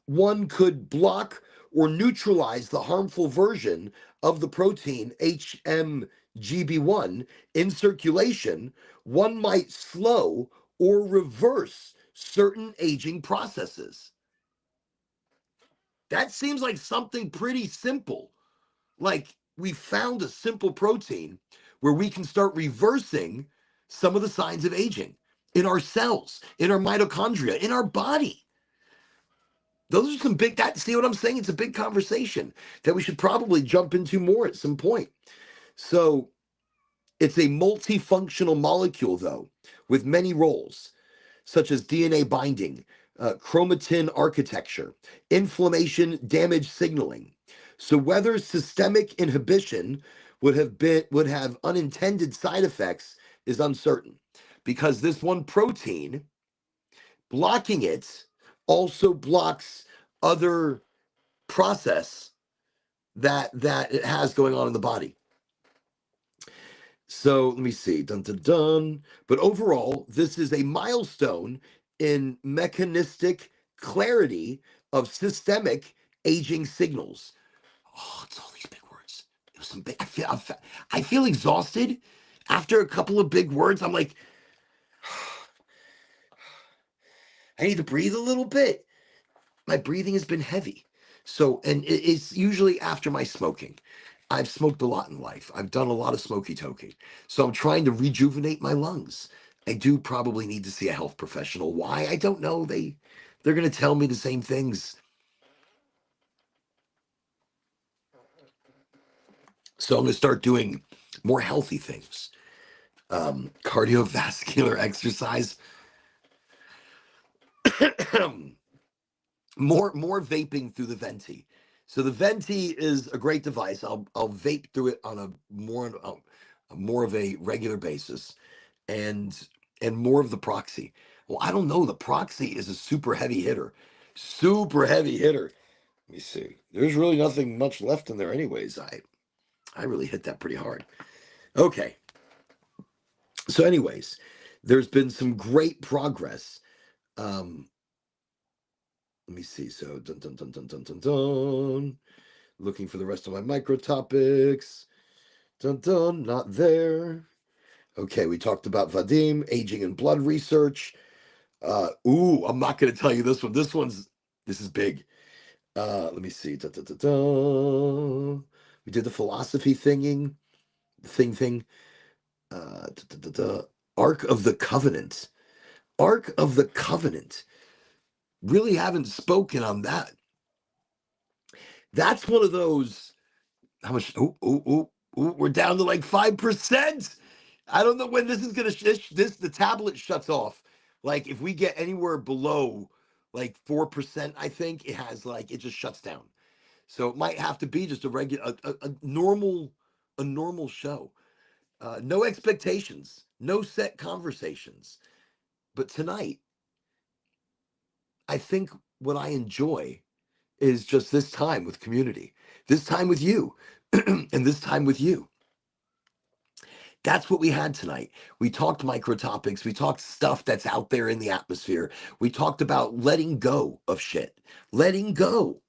one could block or neutralize the harmful version of the protein HMGB1 in circulation. One might slow or reverse certain aging processes. That seems like something pretty simple. Like we found a simple protein where we can start reversing some of the signs of aging in our cells, in our mitochondria, in our body. Those are some big, see what I'm saying? It's a big conversation that we should probably jump into more at some point. So it's a multifunctional molecule, though, with many roles, such as DNA binding, chromatin architecture, inflammation, damage signaling. So whether systemic inhibition would have unintended side effects is uncertain, because this one protein, blocking it, also blocks other process that it has going on in the body. So let me see, dun dun dun. But overall, this is a milestone in mechanistic clarity of systemic aging signals. Oh, it's all these big words. It was some big. I feel exhausted after a couple of big words. I'm like, I need to breathe a little bit. My breathing has been heavy. So, and it's usually after my smoking. I've smoked a lot in life. I've done a lot of smoky toking. So I'm trying to rejuvenate my lungs. I do probably need to see a health professional. Why? I don't know. They're going to tell me the same things. So I'm going to start doing more healthy things. Cardiovascular exercise. more vaping through the venti. So the venti is a great device. I'll vape through it on a more of a regular basis, and more of the proxy. Well, I don't know. The proxy is a super heavy hitter. Super heavy hitter. Let me see. There's really nothing much left in there anyways. I really hit that pretty hard. Okay. So anyways, There's been some great progress. Let me see. So, dun, dun, dun, dun, dun, dun, dun. Looking for the rest of my microtopics. Dun, dun, not there. Okay, we talked about Vadim, aging and blood research. I'm not going to tell you this one. This is big. Let me see. Dun, dun, dun, dun. We did the philosophy thing. Dun, dun, dun, dun. Ark of the Covenant. Ark of the Covenant. Really haven't spoken on that. That's one of those. How much? We're down to like 5%. I don't know when this is gonna the tablet shuts off. Like if we get anywhere below like 4%, I think it just shuts down. So it might have to be just a regular a normal show. No expectations, no set conversations. But tonight, I think what I enjoy is just this time with community, this time with you, and this time with you. That's what we had tonight. We talked microtopics. We talked stuff that's out there in the atmosphere. We talked about letting go of shit. Letting go.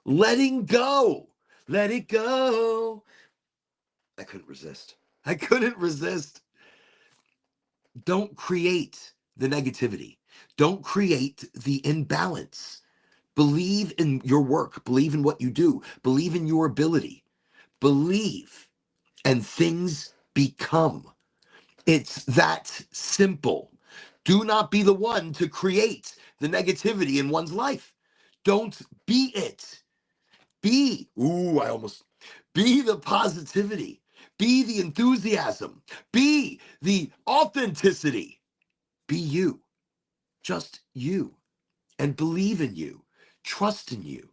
Letting go. Let it go. I couldn't resist. I couldn't resist. Don't create the negativity. Don't create the imbalance. Believe in your work. Believe in what you do. Believe in your ability. Believe, and things become. It's that simple. Do not be the one to create the negativity in one's life. Don't be it. Be the positivity. Be the enthusiasm. Be the authenticity. Be you. Just you. And believe in you. Trust in you.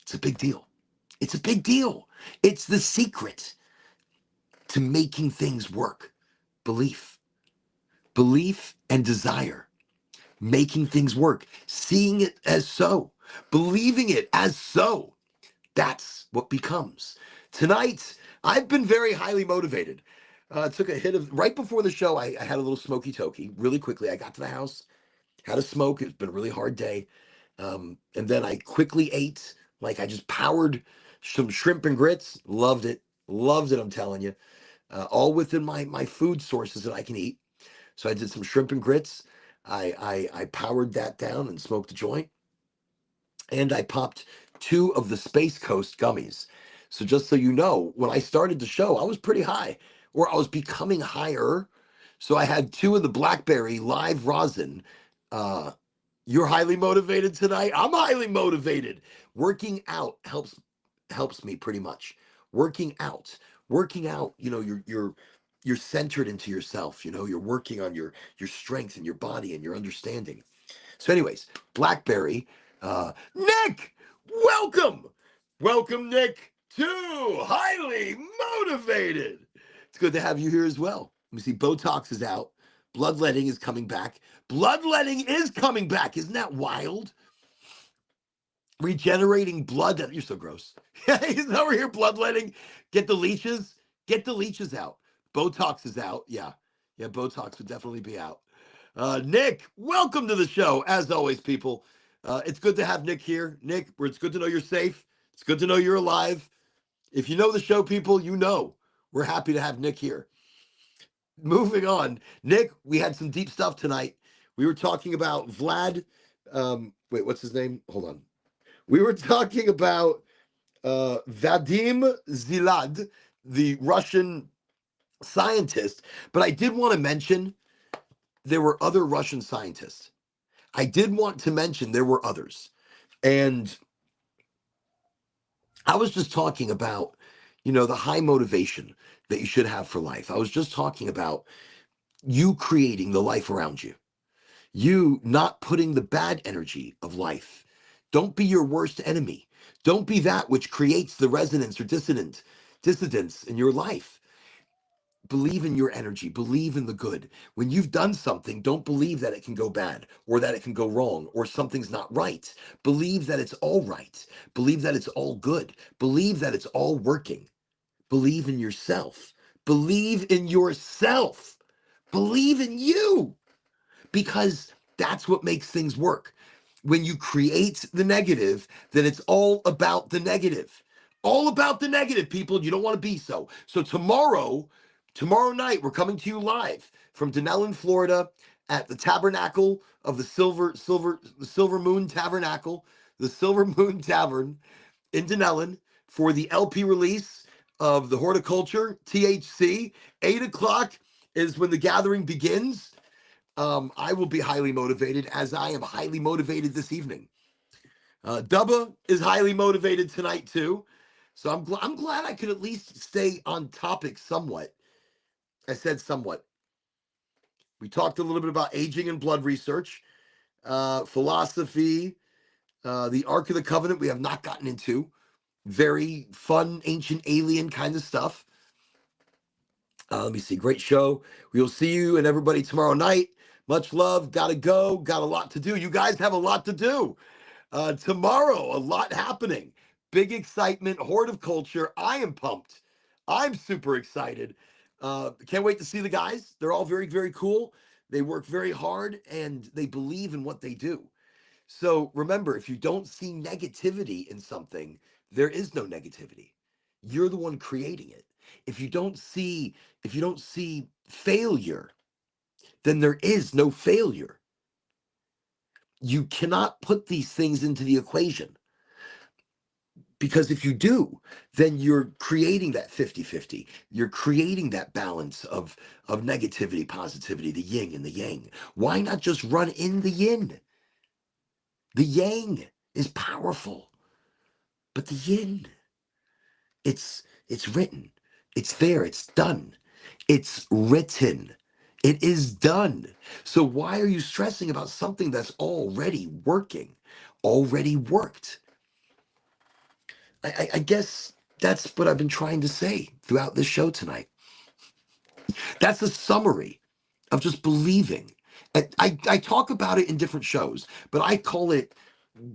It's a big deal. It's a big deal. It's the secret to making things work. Belief and desire, making things work, seeing it as so, believing it as so. That's what becomes. Tonight, I've been very highly motivated. Took a hit of, right before the show, I had a little smoky toky. Really quickly, I got to the house, had a smoke. It's been a really hard day. And then I quickly ate, like I just powered some shrimp and grits. Loved it. Loved it, I'm telling you. All within my food sources that I can eat. So I did some shrimp and grits. I powered that down and smoked a joint. And I popped 2 of the Space Coast gummies. So just so you know, when I started the show, I was pretty high, or I was becoming higher. So I had 2 of the blackberry live rosin. You're highly motivated tonight. I'm highly motivated. Working out helps me pretty much. Working out, you're centered into yourself. You're working on your strength and your body and your understanding. So, anyways, blackberry. Nick, welcome, Nick, to highly motivated. It's good to have you here as well. Let me see. Botox is out. Bloodletting is coming back. Bloodletting is coming back. Isn't that wild? Regenerating blood. You're so gross. He's over here bloodletting. Get the leeches. Get the leeches out. Botox is out. Yeah. Botox would definitely be out. Nick, welcome to the show. As always, people. It's good to have Nick here. Nick, it's good to know you're safe. It's good to know you're alive. If you know the show, people, you know we're happy to have Nick here. Moving on. Nick, we had some deep stuff tonight. We were talking about Vlad. Wait, what's his name? Hold on. We were talking about Vadim Zilad, the Russian scientist. But I did want to mention there were other Russian scientists. I did want to mention there were others. And I was just talking about, the high motivation that you should have for life. I was just talking about you creating the life around you. You not putting the bad energy of life. Don't be your worst enemy. Don't be that which creates the resonance or dissidence in your life. Believe in your energy. Believe in the good. When you've done something, don't believe that it can go bad or that it can go wrong or something's not right. Believe that it's all right. Believe that it's all good. Believe that it's all working. Believe in yourself. Believe in yourself. Believe in you, because that's what makes things work. When you create the negative, then it's all about the negative. All about the negative, people. You don't want to be so. So tomorrow night, we're coming to you live from Denellen, Florida, at the Tabernacle of the Silver Moon Tabernacle, the Silver Moon Tavern in Denellen, for the LP release of the Horticulture THC. 8 o'clock is when the gathering begins. I will be highly motivated, as I am highly motivated this evening. Dubba is highly motivated tonight too, so I'm glad I could at least stay on topic somewhat. I said somewhat. We talked a little bit about aging and blood research, philosophy, the Ark of the Covenant. We have not gotten into very fun, ancient alien kind of stuff. Let me see. Great show. We'll see you and everybody tomorrow night. Much love. Gotta go. Got a lot to do. You guys have a lot to do. Tomorrow, a lot happening. Big excitement. Horde of Culture. I am pumped. I'm super excited. Can't wait to see the guys. They're all very, very cool. They work very hard and they believe in what they do. So remember, if you don't see negativity in something, there is no negativity. You're the one creating it. If you don't see failure, then there is no failure. You cannot put these things into the equation, because if you do, then you're creating that 50-50. You're creating that balance of negativity, positivity, the yin and the yang. Why not just run in the yin? The yang is powerful, but the yin, it's written. It's there. It's done. It's written. It is done. So why are you stressing about something that's already working, already worked? I guess that's what I've been trying to say throughout this show tonight. That's a summary of just believing. I talk about it in different shows, but I call it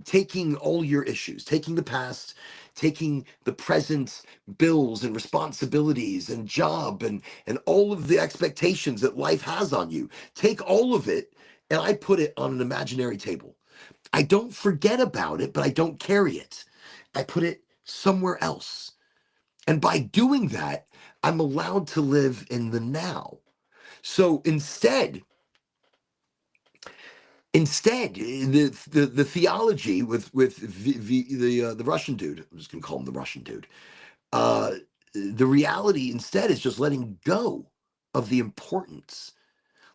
taking all your issues, taking the past, taking the present bills and responsibilities and job and all of the expectations that life has on you. Take all of it and I put it on an imaginary table. I don't forget about it, but I don't carry it. I put it somewhere else. And by doing that, I'm allowed to live in the now. So the theology with the Russian dude, I'm just gonna call him the Russian dude. Uh, the reality instead is just letting go of the importance,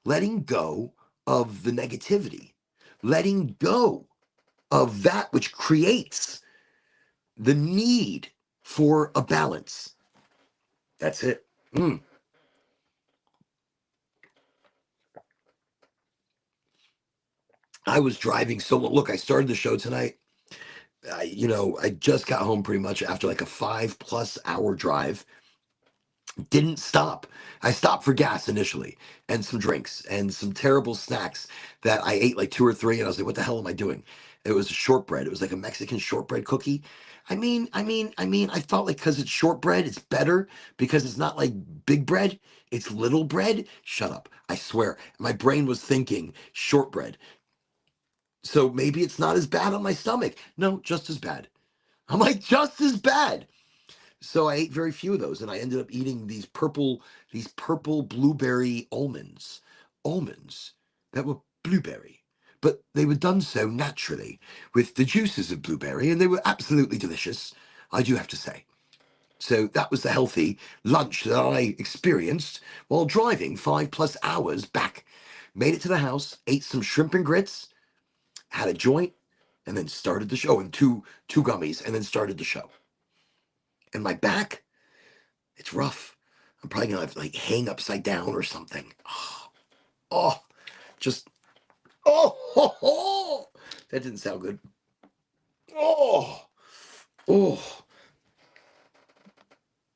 letting go of the negativity, letting go of that which creates the need for a balance. That's it. I was driving so look, I started the show tonight. I just got home pretty much after like a 5+ hour drive. Didn't stop. I stopped for gas initially and some drinks and some terrible snacks that I ate like two or three. And I was like, what the hell am I doing? It was a shortbread. It was like a Mexican shortbread cookie. I felt like because it's shortbread, it's better because it's not like big bread. It's little bread. Shut up. I swear. My brain was thinking shortbread. So maybe it's not as bad on my stomach. No, just as bad. I'm like, just as bad. So I ate very few of those, and I ended up eating these purple blueberry almonds. Almonds that were blueberry. But they were done so naturally with the juices of blueberry, and they were absolutely delicious, I do have to say. So that was the healthy lunch that I experienced while driving 5+ hours back. Made it to the house, ate some shrimp and grits, had a joint, and then started the show, and two gummies, and then started the show. And my back, it's rough. I'm probably gonna have to like hang upside down or something. Oh, just oh, that didn't sound good. Oh, oh,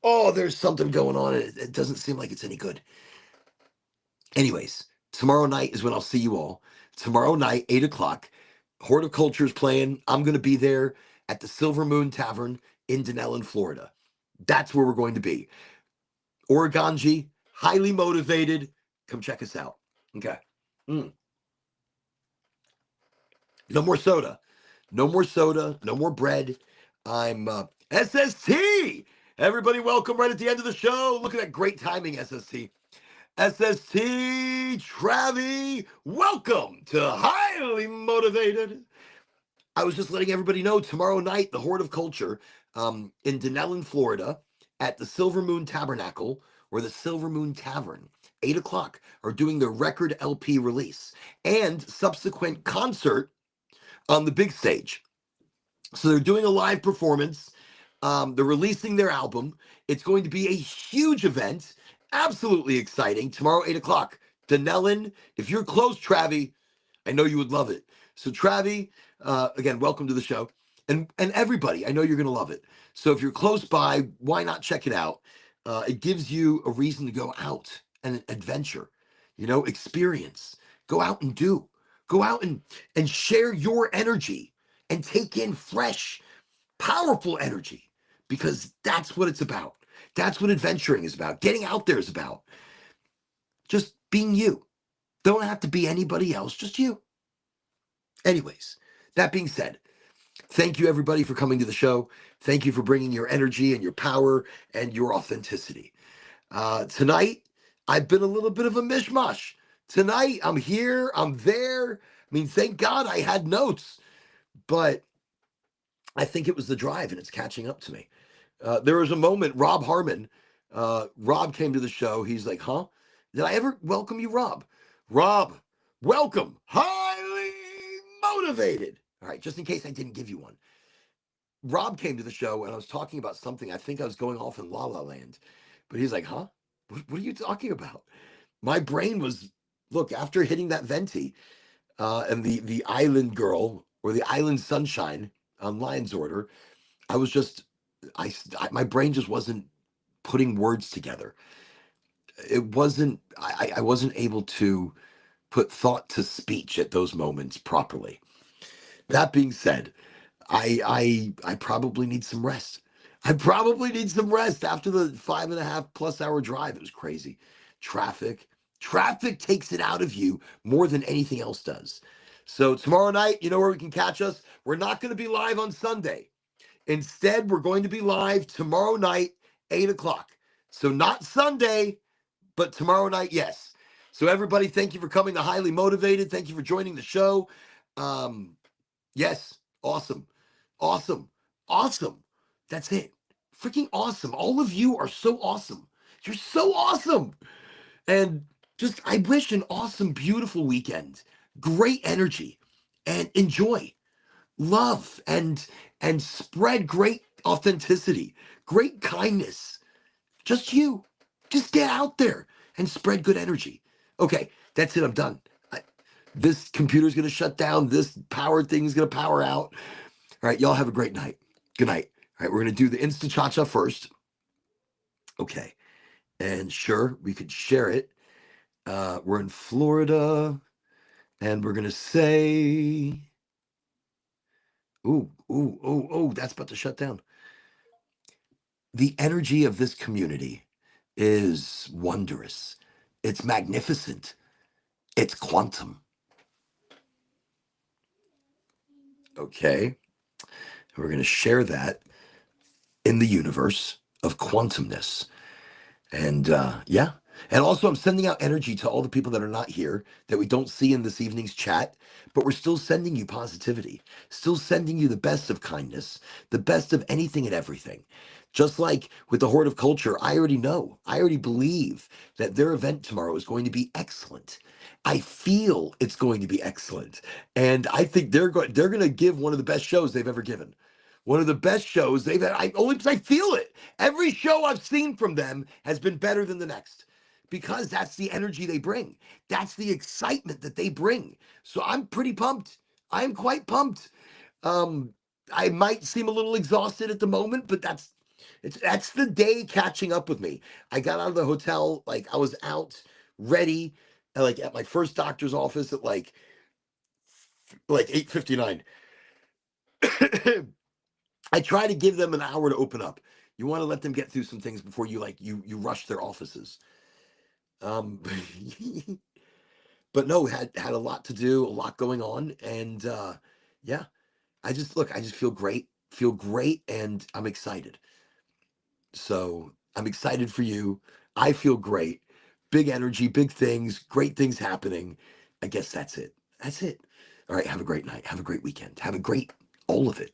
oh, there's something going on. It doesn't seem like it's any good. Anyways, tomorrow night is when I'll see you all. Tomorrow night, 8 o'clock. Horticulture is playing. I'm going to be there at the Silver Moon Tavern in Denellen, Florida. That's where we're going to be. Oraganji, highly motivated. Come check us out. Okay. Mm. No more soda. No more soda. No more bread. I'm SST. Everybody, welcome right at the end of the show. Look at that great timing, SST. SST Travi, welcome to Highly Motivated. I was just letting everybody know tomorrow night, the Horde of Culture in Denellen, Florida, at the Silver Moon Tabernacle or the Silver Moon Tavern, 8 o'clock, are doing the record LP release and subsequent concert on the big stage. So they're doing a live performance. They're releasing their album. It's going to be a huge event. Absolutely exciting. Tomorrow, 8 o'clock. Denellen, if you're close, Travi, I know you would love it. So Travi, again, welcome to the show. And everybody, I know you're going to love it. So if you're close by, why not check it out? It gives you a reason to go out and adventure, experience. Go out and do. Go out and share your energy and take in fresh, powerful energy, because that's what it's about. That's what adventuring is about. Getting out there is about just being you. Don't have to be anybody else, just you. Anyways, that being said, thank you everybody for coming to the show. Thank you for bringing your energy and your power and your authenticity. Tonight, I've been a little bit of a mishmash. Tonight, I'm here, I'm there. I mean, thank God I had notes, but I think it was the drive and it's catching up to me. There was a moment, Rob Harmon, Rob came to the show. He's like, huh? Did I ever welcome you, Rob? Rob, welcome. Highly motivated. All right, just in case I didn't give you one. Rob came to the show and I was talking about something. I think I was going off in La La Land. But he's like, huh? What are you talking about? My brain was, look, after hitting that venti and the island girl or the island sunshine on Lion's Order, I was just, my brain just wasn't putting words together. It wasn't, I wasn't able to put thought to speech at those moments properly. That being said, I probably need some rest. I probably need some rest after the 5.5+ hour drive. It was crazy. Traffic takes it out of you more than anything else does. So tomorrow night, you know where we can catch us? We're not going to be live on Sunday. Instead, we're going to be live tomorrow night, 8 o'clock. So not Sunday, but tomorrow night, yes. So everybody, thank you for coming to Highly Motivated. Thank you for joining the show. Yes, awesome. That's it. Freaking awesome. All of you are so awesome. You're so awesome. And just, I wish an awesome, beautiful weekend. Great energy and enjoy. Love and spread great authenticity, great kindness. Just you. Just get out there and spread good energy. Okay, that's it. I'm done. This computer's going to shut down. This power thing is going to power out. All right, y'all have a great night. Good night. All right, we're going to do the Insta Cha-Cha first. Okay, and sure, we could share it. We're in Florida, and we're going to say, ooh, that's about to shut down. The energy of this community is wondrous. It's magnificent. It's quantum. Okay, we're going to share that in the universe of quantumness. And yeah. And also, I'm sending out energy to all the people that are not here, that we don't see in this evening's chat, but we're still sending you positivity, still sending you the best of kindness, the best of anything and everything. Just like with the Horde of Culture, I already know, I already believe that their event tomorrow is going to be excellent. I feel it's going to be excellent. And I think they're going to give one of the best shows they've ever given. One of the best shows they've had, only because I feel it. Every show I've seen from them has been better than the next, because that's the energy they bring. That's the excitement that they bring. So I'm pretty pumped. I'm quite pumped. I might seem a little exhausted at the moment, but that's the day catching up with me. I got out of the hotel, like I was out ready, like at my first doctor's office at like 8:59. I try to give them an hour to open up. You want to let them get through some things before you rush their offices. Um, but no, had a lot to do, a lot going on, and yeah, I just feel great, and I'm excited. So I'm excited for you. I feel great. Big energy, big things, great things happening. I guess that's it. That's it. All right. Have a great night. Have a great weekend. Have a great all of it.